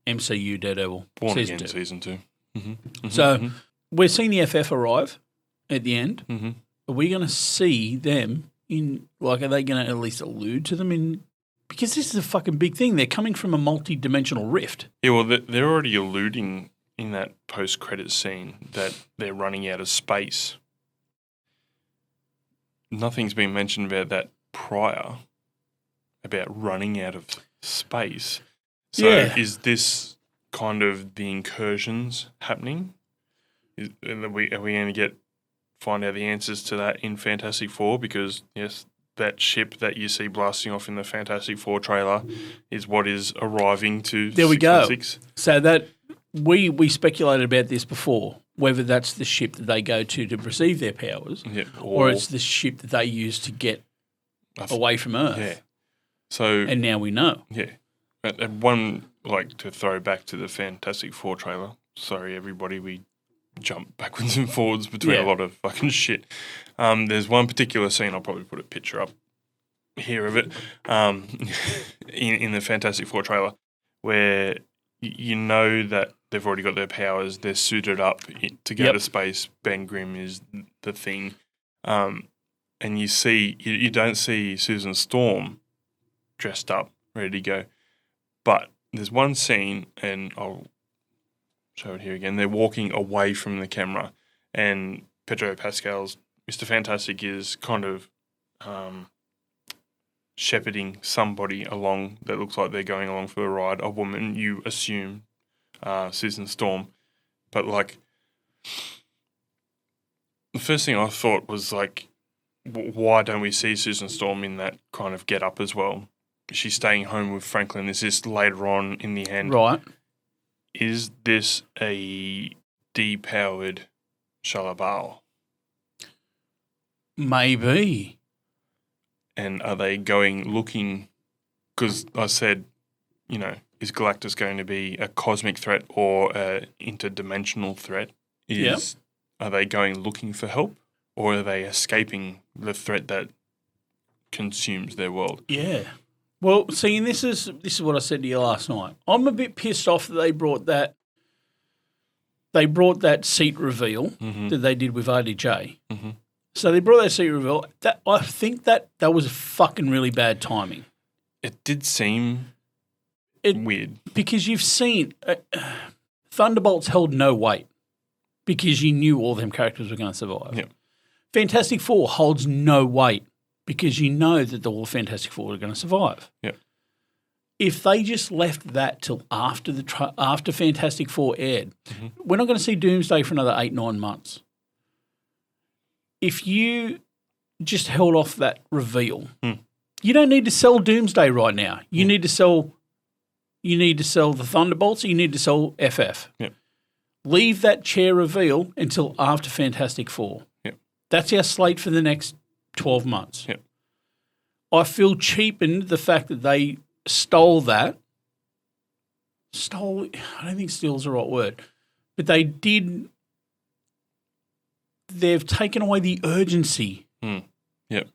MCU Daredevil Born season Again 2. season 2. Mm-hmm. Mm-hmm. So we're seeing the FF arrive at the end. Mm-hmm. Are we going to see them in? Like, are they going to at least allude to them in? Because this is a fucking big thing. They're coming from a multi-dimensional rift. Yeah, well, they're already alluding in that post-credit scene that they're running out of space. Nothing's been mentioned about that prior, about running out of space. So Yeah. is this kind of the incursions happening? Are we going to find out the answers to that in Fantastic Four? Because, yes, that ship that you see blasting off in the Fantastic Four trailer is what is arriving to There we go. 616. So that we speculated about this before, whether that's the ship that they go to receive their powers, Yeah, or it's the ship that they use to get away from Earth. Yeah. So And now we know. yeah, and one like to throw back to the Fantastic Four trailer. Sorry, everybody, we jump backwards and forwards between a lot of fucking shit. There's one particular scene, I'll probably put a picture up here of it, in the Fantastic Four trailer, where you know that they've already got their powers, they're suited up to go to space. Ben Grimm is the thing. And you don't see Susan Storm dressed up, ready to go. But there's one scene, and I'll show it here again. They're walking away from the camera, and Pedro Pascal's Mr. Fantastic is kind of shepherding somebody along that looks like they're going along for a ride. A woman, you assume, Susan Storm. But, like, the first thing I thought was, like, why don't we see Susan Storm in that kind of get-up as well? She's staying home with Franklin. Is this later on in the end? Right. Is this a depowered Shalabal? Maybe. And are they going looking... Because I said, you know, is Galactus going to be a cosmic threat or an interdimensional threat? Are they going looking for help, or are they escaping the threat that consumes their world? Yeah. Well, see, and this is what I said to you last night. I'm a bit pissed off that they brought that seat reveal that they did with RDJ. Mm-hmm. So they brought that seat reveal. I think that was fucking really bad timing. It did seem weird. Because you've seen Thunderbolts held no weight because you knew all them characters were going to survive. Yep. Fantastic Four holds no weight because you know that all the Fantastic Four are going to survive. Yep. If they just left that till after after Fantastic Four aired, we're not going to see Doomsday for another 8-9 months. If you just held off that reveal, you don't need to sell Doomsday right now. You need to sell the Thunderbolts. You need to sell FF. Yep. Leave that chair reveal until after Fantastic Four. Yep. That's our slate for the next 12 months. Yep. I feel cheapened the fact that they stole that. I don't think steal is the right word. But they've taken away the urgency. Yep,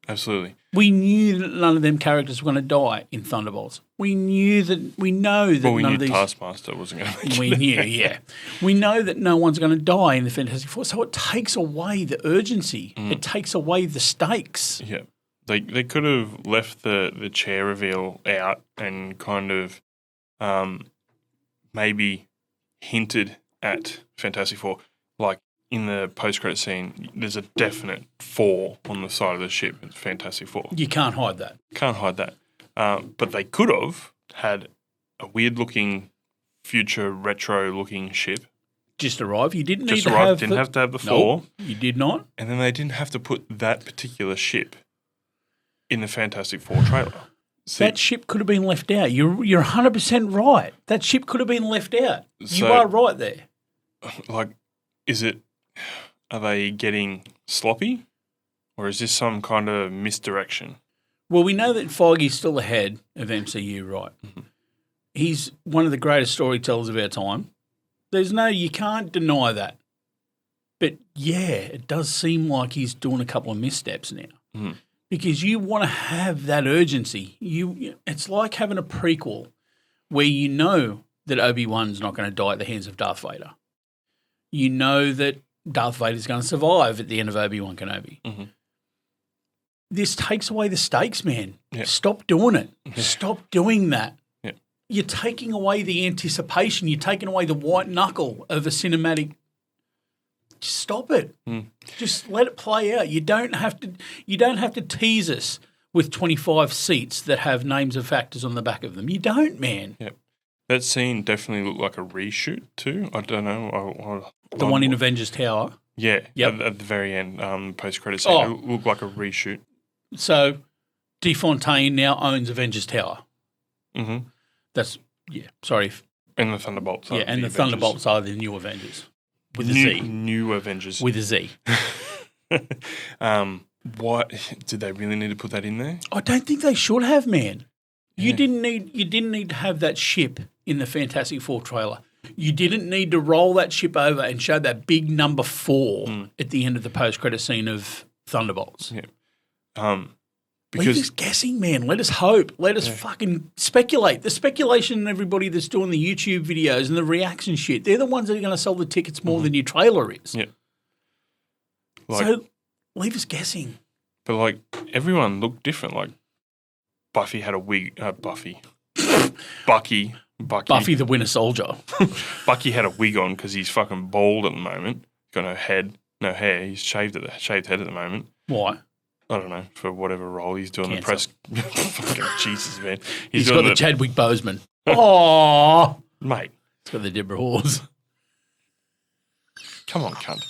absolutely. We knew that none of them characters were going to die in Thunderbolts. We know that none of these... Taskmaster wasn't going to make it. We knew, yeah. We know that no one's going to die in the Fantastic Four, so it takes away the urgency. It takes away the stakes. Yeah. They could have left the chair reveal out and kind of maybe hinted at Fantastic Four. Like in the post-credit scene, there's a definite 4 on the side of the ship. It's Fantastic Four. You can't hide that. Can't hide that. But they could have had a weird-looking, future retro-looking ship. Just arrive. You didn't Just need arrive. to have Didn't have to have the 4. No, you did not. And then they didn't have to put that particular ship in the Fantastic Four trailer. See, that ship could have been left out. You're 100% right. That ship could have been left out. You So- are right there. like, are they getting sloppy? Or is this some kind of misdirection? Well, we know that Feige's still ahead of MCU, right? Mm-hmm. He's one of the greatest storytellers of our time. You can't deny that. But yeah, it does seem like he's doing a couple of missteps now. Mm-hmm. Because you want to have that urgency. It's like having a prequel where you know that Obi-Wan's not going to die at the hands of Darth Vader. You know that Darth Vader's going to survive at the end of Obi-Wan Kenobi. Mm-hmm. This takes away the stakes, man. Yeah. Stop doing it. Yeah. Stop doing that. Yeah. You're taking away the anticipation. You're taking away the white knuckle of a cinematic. Just stop it. Just let it play out. You don't have to tease us with 25 seats that have names of actors on the back of them. You don't, man. Yep. That scene definitely looked like a reshoot too. I don't know. The one in Avengers Tower. Yeah. Yep. At the very end, post-credit scene, it looked like a reshoot. So, DeFontaine now owns Avengers Tower. Mm-hmm. That's, sorry. And the Thunderbolts. Yeah, and the Thunderbolts are the new Avengers. With a Z. New Avengers. With a Z. What did they really need to put that in there? I don't think they should have, man. Yeah. You didn't need to have that ship in the Fantastic Four trailer. You didn't need to roll that ship over and show that big number 4 at the end of the post-credit scene of Thunderbolts. Yeah. Leave us guessing, man. Let us hope. Let us fucking speculate. The speculation and everybody that's doing the YouTube videos and the reaction shit, they're the ones that are going to sell the tickets more than your trailer is. Yeah. So leave us guessing. But, like, everyone looked different. Like, Buffy had a wig. Buffy. Buffy the Winter Soldier. Bucky had a wig on because he's fucking bald at the moment. Got no hair. He's shaved head at the moment. Why? I don't know, for whatever role he's doing. Cancer. The press. Fucking Jesus, man. He's got the Chadwick Boseman. Oh, mate. He's got the Deborah Hawes. Come on, cunt.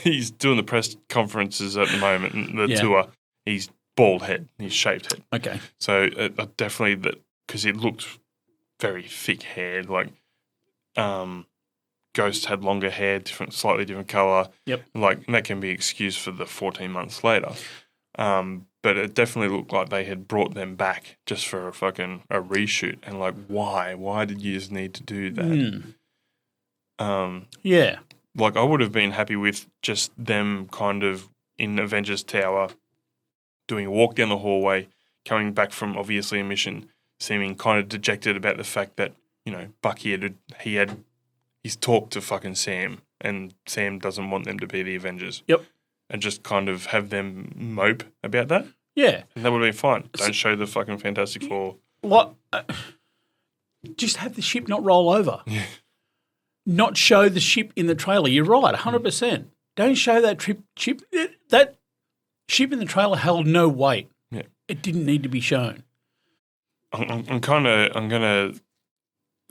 He's doing the press conferences at the moment, and the tour. He's bald head. He's shaved head. Okay. So definitely that, because it looked very thick haired. Like, Ghost had longer hair, slightly different color. Yep. Like, and that can be excused for the 14 months later. But it definitely looked like they had brought them back just for a reshoot. And like, why? Why did you just need to do that? Yeah. Like, I would have been happy with just them kind of in Avengers Tower doing a walk down the hallway, coming back from obviously a mission, seeming kind of dejected about the fact that, you know, Bucky he's talked to fucking Sam, and Sam doesn't want them to be the Avengers. Yep. And just kind of have them mope about that. Yeah. And that would have been fine. Don't show the fucking Fantastic Four. What? Just have the ship not roll over. Yeah. Not show the ship in the trailer. You're right, 100%. Don't show that ship. That ship in the trailer held no weight. Yeah. It didn't need to be shown. I'm going to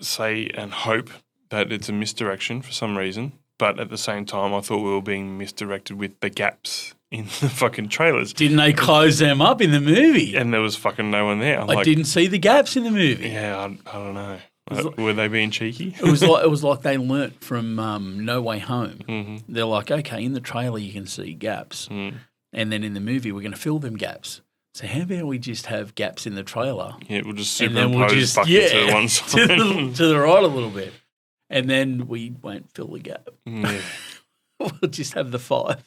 say and hope that it's a misdirection for some reason, but at the same time, I thought we were being misdirected with the gaps in the fucking trailers. Didn't they close them up in the movie? And there was fucking no one there. I didn't see the gaps in the movie. Yeah, I don't know. Were they being cheeky? It was like they learnt from No Way Home. Mm-hmm. They're like, okay, in the trailer you can see gaps, and then in the movie we're going to fill them gaps. So how about we just have gaps in the trailer? Yeah, we'll just superimpose Bucky to one side. to the right a little bit. And then we won't fill the gap. Yeah. We'll just have the 5.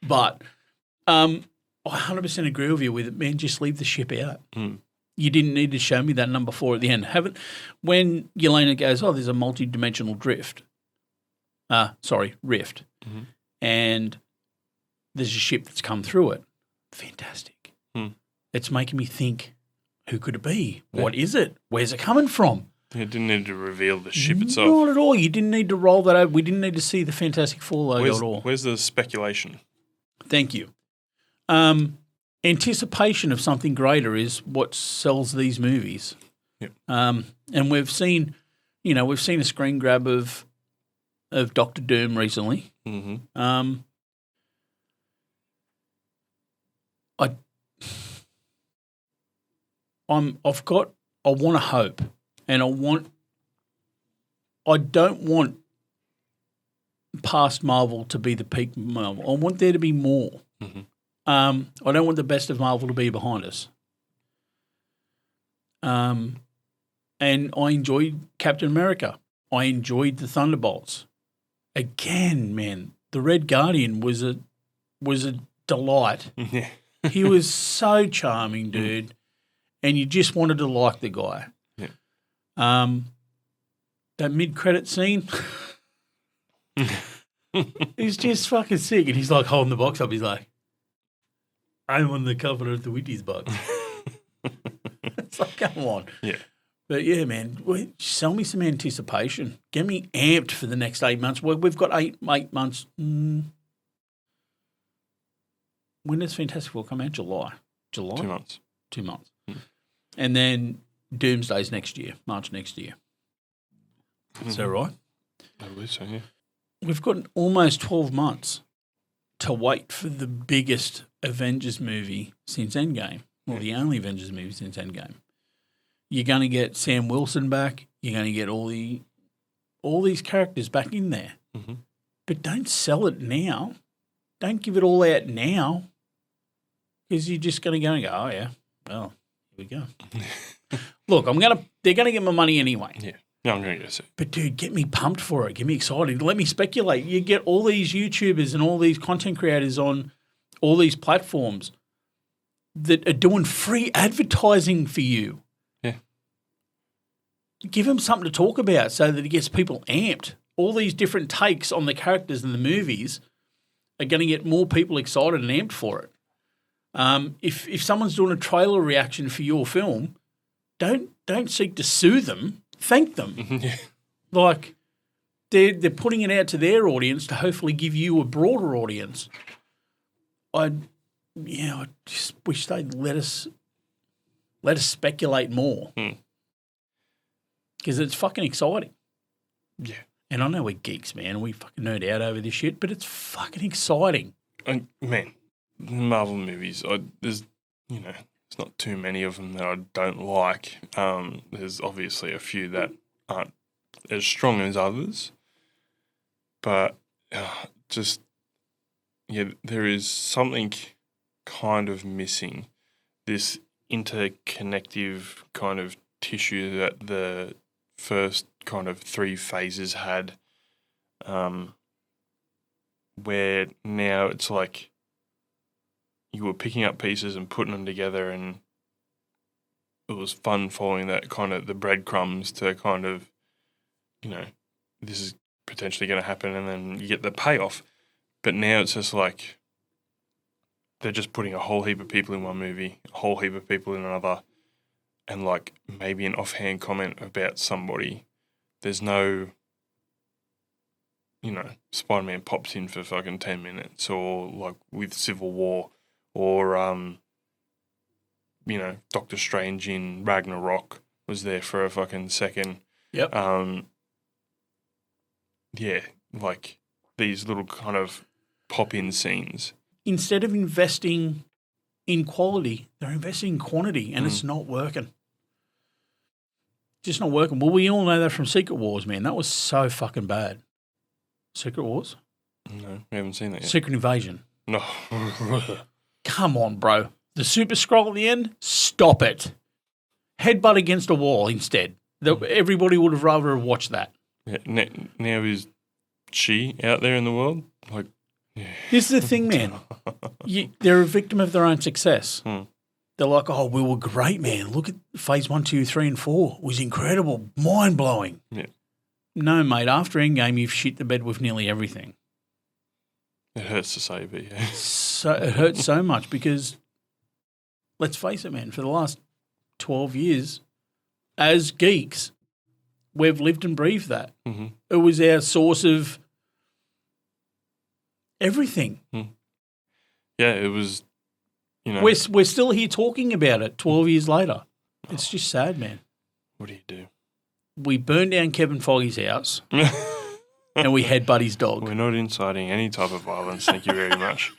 But I 100% agree with you with it, man. Just leave the ship out. You didn't need to show me that number 4 at the end. When Yelena goes, oh, there's a multi-dimensional rift. And there's a ship that's come through it. Fantastic. It's making me think, who could it be? Yeah. What is it? Where's it coming from? It didn't need to reveal the ship itself. Not at all. You didn't need to roll that over. We didn't need to see the Fantastic Four logo at all. Where's the speculation? Thank you. Anticipation of something greater is what sells these movies. Yep. And we've seen a screen grab of Doctor Doom recently. Mm-hmm. I want to hope, and I don't want past Marvel to be the peak Marvel. I want there to be more. Mm-hmm. I don't want the best of Marvel to be behind us. And I enjoyed Captain America. I enjoyed the Thunderbolts. Again, man, the Red Guardian was a delight. Yeah. He was so charming, dude, and you just wanted to like the guy. Yeah. That mid-credit scene, he's just fucking sick, and he's like holding the box up. He's like, I'm on the cover of the Wheaties box. It's like, come on. Yeah. But yeah, man, sell me some anticipation. Get me amped for the next 8 months. We've got eight months. When does Fantastic Four come out? July? 2 months. 2 months. And then Doomsday's next year, March next year. Is that right? I believe so, yeah. We've got almost 12 months to wait for the biggest Avengers movie since Endgame, or the only Avengers movie since Endgame. You're going to get Sam Wilson back. You're going to get all these characters back in there. Mm-hmm. But don't sell it now. Don't give it all out now, because you're just going to go and go, oh, yeah, well, we go. Look, they're gonna get my money anyway. Yeah. No, I'm going to guess it. But dude, get me pumped for it. Get me excited. Let me speculate. You get all these YouTubers and all these content creators on all these platforms that are doing free advertising for you. Yeah. Give them something to talk about so that it gets people amped. All these different takes on the characters in the movies are going to get more people excited and amped for it. If someone's doing a trailer reaction for your film, don't seek to sue them. Thank them. Yeah. Like they're putting it out to their audience to hopefully give you a broader audience. I just wish they'd let us speculate more because it's fucking exciting. Yeah. And I know we're geeks, man. We fucking nerd out over this shit, but it's fucking exciting. And, man, Marvel movies, there's not too many of them that I don't like. There's obviously a few that aren't as strong as others. But there is something kind of missing. This interconnective kind of tissue that the first kind of 3 phases had, where now it's like you were picking up pieces and putting them together, and it was fun following that kind of the breadcrumbs to kind of, this is potentially going to happen, and then you get the payoff. But now it's just like they're just putting a whole heap of people in one movie, a whole heap of people in another, and like maybe an offhand comment about somebody. There's no, Spider-Man pops in for fucking 10 minutes, or like with Civil War, or, Doctor Strange in Ragnarok was there for a fucking second. Yep. Like these little kind of pop-in scenes. Instead of investing in quality, they're investing in quantity, and it's not working. Just not working. Well, we all know that from Secret Wars, man. That was so fucking bad. Secret Wars? No, we haven't seen that yet. Secret Invasion. No. Come on, bro. The Super Scroll at the end? Stop it. Headbutt against a wall instead. Everybody would have rather have watched that. Yeah, now is she out there in the world? Like, yeah. This is the thing, man. They're a victim of their own success. They're like, oh, we were great, man. Look at phase 1, 2, 3, and 4. It was incredible. Mind-blowing. Yeah. No, mate. After Endgame, you've shit the bed with nearly everything. It hurts to say, but yeah. So it hurts so much because, let's face it, man, for the last 12 years, as geeks, we've lived and breathed that. Mm-hmm. It was our source of everything. Yeah, it was, We're still here talking about it 12 years later. It's just sad, man. What do you do? We burned down Kevin Foggy's house and we headbutt his dog. We're not inciting any type of violence. Thank you very much.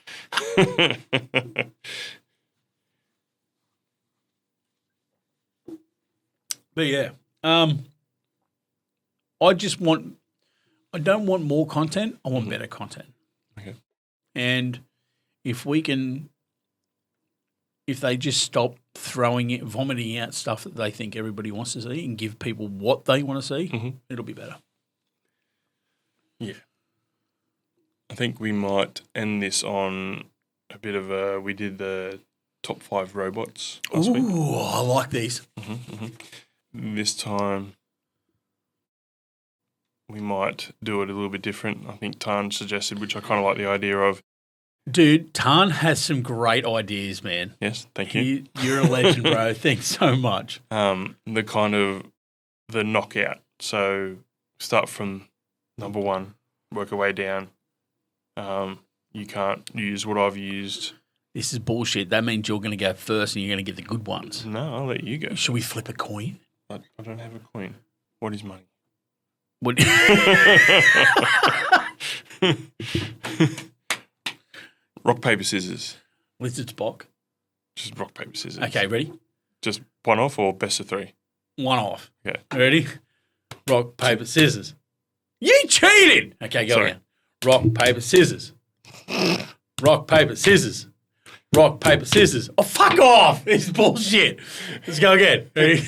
But yeah, I don't want more content. I want better content. Okay. And if they just stop vomiting out stuff that they think everybody wants to see and give people what they want to see, it'll be better. Yeah. I think we might end this on a bit of we did the top 5 robots last week. Ooh, I like these. This time we might do it a little bit different. I think Tan suggested, which I kind of like the idea of. Dude, Tan has some great ideas, man. Yes, thank you. You're a legend, bro. Thanks so much. The kind of the knockout. So start from number 1, work our way down. You can't use what I've used. This is bullshit. That means you're going to go first and you're going to get the good ones. No, I'll let you go. Should we flip a coin? I don't have a coin. What is money? What? Rock, paper, scissors. Lizard Spock. Just rock, paper, scissors. Okay, ready? Just one off or best of 3? One off. Okay. Ready? Rock, paper, scissors. You cheated! Okay, go Sorry. again. Rock, paper, scissors. Rock, paper, scissors. Rock, paper, scissors. Oh, fuck off. This is bullshit. Let's go again. Ready?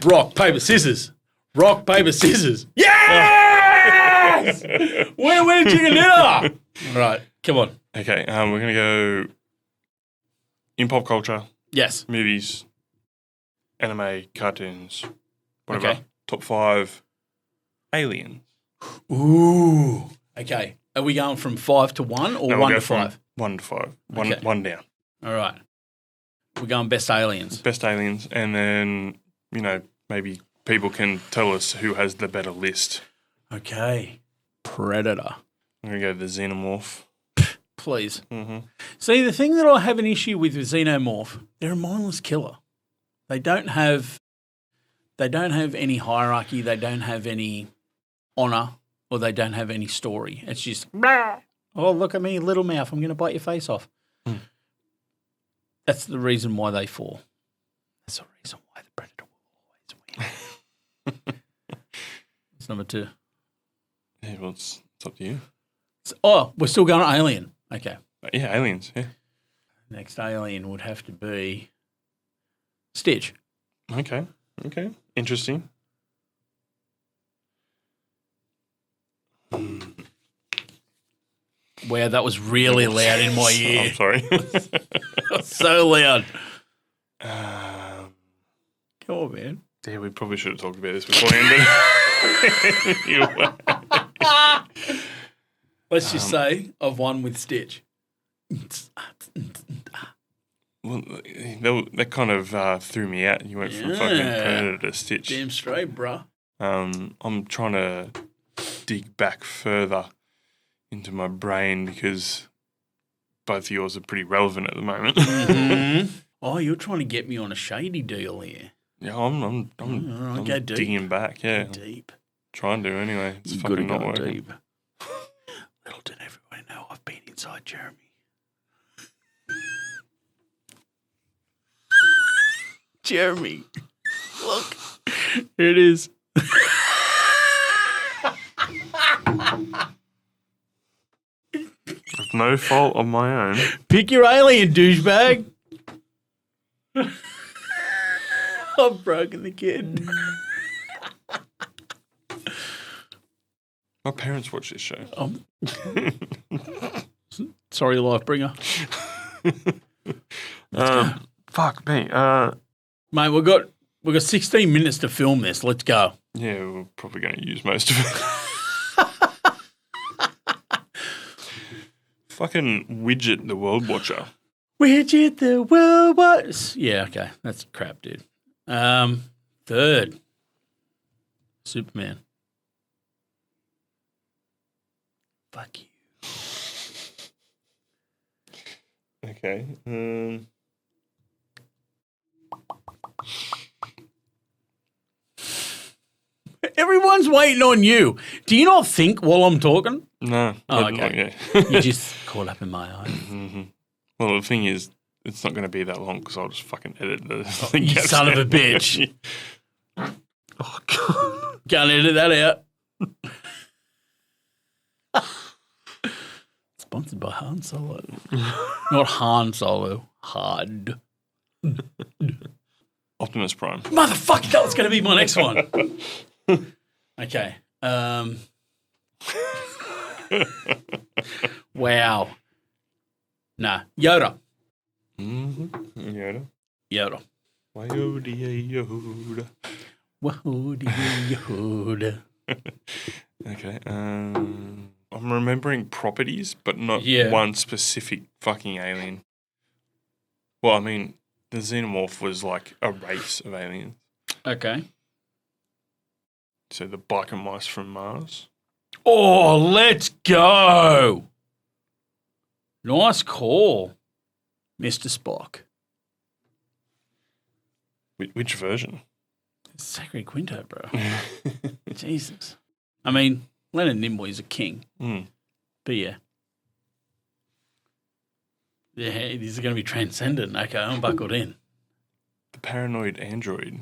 Rock, paper, scissors. Rock, paper, scissors. Yes! Win-win chicken dinner. All right, come on. Okay, we're going to go in pop culture, Yes. movies, anime, cartoons, whatever. Okay. Top 5 aliens. Ooh. Okay. Are we going from 5 to 1 or No, 1 we'll to go from 5? 1 to 5. Okay. One down. All right. We're going best aliens. Best aliens, and then, maybe people can tell us who has the better list. Okay. Predator. I'm going to go the Xenomorph. Please. Mm-hmm. See, the thing that I have an issue with Xenomorph, they're a mindless killer. They don't have any hierarchy. They don't have any honor, or they don't have any story. It's just, oh, look at me, little mouth. I'm going to bite your face off. Mm. That's the reason why they fall. That's the reason why the Predator will always win. That's number 2. Yeah, well, it's up to you. Oh, we're still going to Alien. Okay. Yeah, aliens, yeah. Next alien would have to be Stitch. Okay. Interesting. Wow, that was really loud in my ear. I'm sorry. So loud. Um, Come on, man. yeah, we probably should have talked about this beforehand. Let's just say I've won with Stitch. Well, that kind of threw me out. You went from fucking Predator to Stitch. Damn straight, bruh. I'm trying to dig back further into my brain because both of yours are pretty relevant at the moment. Mm-hmm. Oh, you're trying to get me on a shady deal here. Yeah, I'm go deep. digging back. Yeah, Deep. trying to anyway. It's You gotta fucking not go working. deep. Little did everyone know I've been inside Jeremy. Jeremy, look, here it is. With no fault of my own. Pick your alien, douchebag. I've broken the kid. My parents watch this show. Sorry, Lifebringer. Fuck me. Mate, we've got 16 minutes to film this. Let's go. Yeah, we're probably going to use most of it. Fucking Widget the World Watcher. Widget the world was. Yeah, okay. That's crap, dude. Third. Superman. Fuck you. Okay. Everyone's waiting on you. Do you not think while I'm talking? No. Oh, not okay. yet. You're just caught up in my eyes. Mm-hmm. Well, the thing is, it's not going to be that long because I'll just fucking edit the You gaps son of a out. bitch. Oh, God. Can't edit that out. Sponsored by Han Solo. Not Han Solo. Hard. Optimus Prime. Motherfucker, that was going to be my next one. Okay. Wow. Nah. Yoda. Mm-hmm. Yoda. Yoda. Yoda. Yoda. Okay. I'm remembering properties, but not Yeah. one specific fucking alien. Well, I mean, the Xenomorph was like a race of aliens. Okay. So the biker mice from Mars. Oh, let's go. Nice call, Mr. Spock. Which version? Sacred Quinto, bro. Jesus. I mean, Leonard Nimoy's a king. Mm. But yeah. Yeah, these are going to be transcendent. Okay, I'm buckled in. The paranoid android.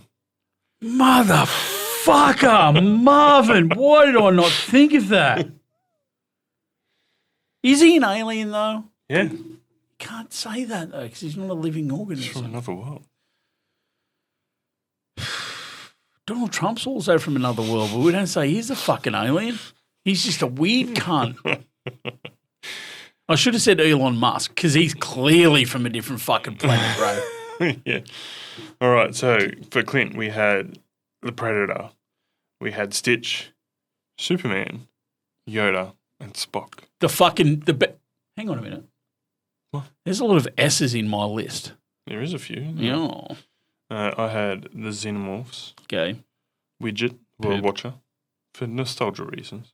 Motherfucker, Marvin, why did I not think of that? Is he an alien, though? Yeah. Can't say that, though, because he's not a living It's from organism. another world. Donald Trump's also from another world, but we don't say he's a fucking alien. He's just a weird cunt. I should have said Elon Musk, because he's clearly from a different fucking planet, bro. Yeah. All right. So for Clint, we had the Predator, we had Stitch, Superman, Yoda, and Spock. Hang on a minute. What? There's a lot of S's in my list. There is a few. Yeah. I had the Xenomorphs, Okay. Widget, World Poop. Watcher, for nostalgia reasons,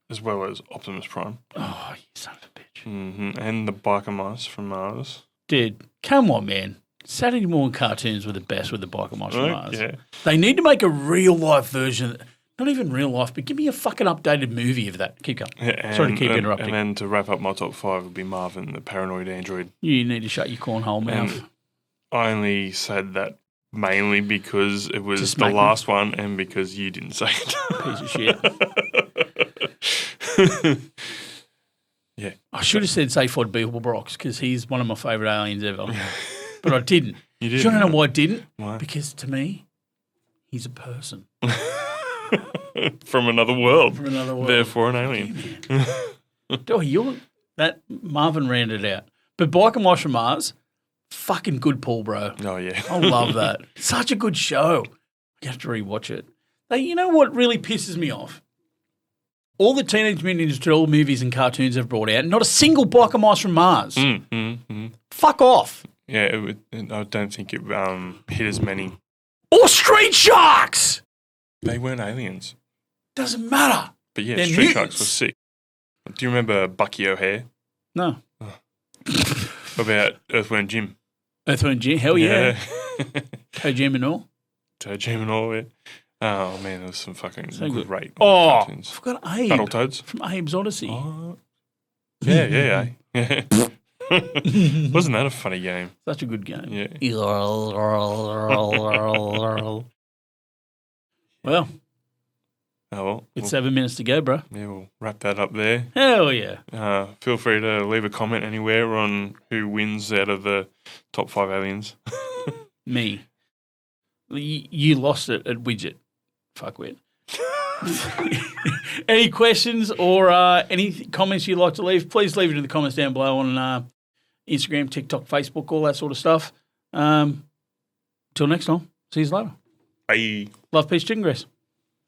as well as Optimus Prime, Oh, you son of a bitch. and the Biker Mice from Mars. Dude, come on, man. Saturday morning cartoons were the best with the Biker Mice from Mars. Yeah. They need to make a real-life version. Not even real life, but give me a fucking updated movie of that. Keep going. Yeah, Sorry to keep interrupting. And then to wrap up my top 5 would be Marvin, the paranoid android. You need to shut your cornhole mouth. And I only said that mainly because it was Just the make me- last one and because you didn't say it. Piece of shit. Yeah. I should have said Seyfried Beeblebrox because he's one of my favourite aliens ever. But I didn't. You Do did. you want to know why I didn't? Why? Because to me, he's a person From another world. from another world. Therefore an alien. Oh, that Marvin ran it out. But Biker Mice from Mars, fucking good pull, bro. Oh, yeah. I love that. Such a good show. You have to rewatch it. You know what really pisses me off? All the Teenage Mutant Ninja Turtle movies and cartoons have brought out, not a single Biker Mice from Mars. Fuck off. Yeah, I don't think it hit as many. Or Street Sharks. They weren't aliens. Doesn't matter. But yeah, They're Street Sharks mutants. was sick. Do you remember Bucky O'Hare? No. What about Earthworm Jim? Earthworm Jim, hell yeah. Toe Jim and all. Toe Jim and all that. Oh, man, there was some fucking So good. great Oh, I cartoons. forgot Abe. Battletoads. From Abe's Odyssey. Oh. Yeah. Wasn't that a funny game? Such a good game. Yeah. Well, Oh, well. it's 7 minutes to go, bro. Yeah, we'll wrap that up there. Hell yeah. Feel free to leave a comment anywhere on who wins out of the top 5 aliens. Me. You lost it at Widget. Fuckwit. Any questions or any comments you'd like to leave, please leave it in the comments down below on Instagram, TikTok, Facebook, all that sort of stuff. Till next time. See you later. Bye. Love, peace, chicken grease.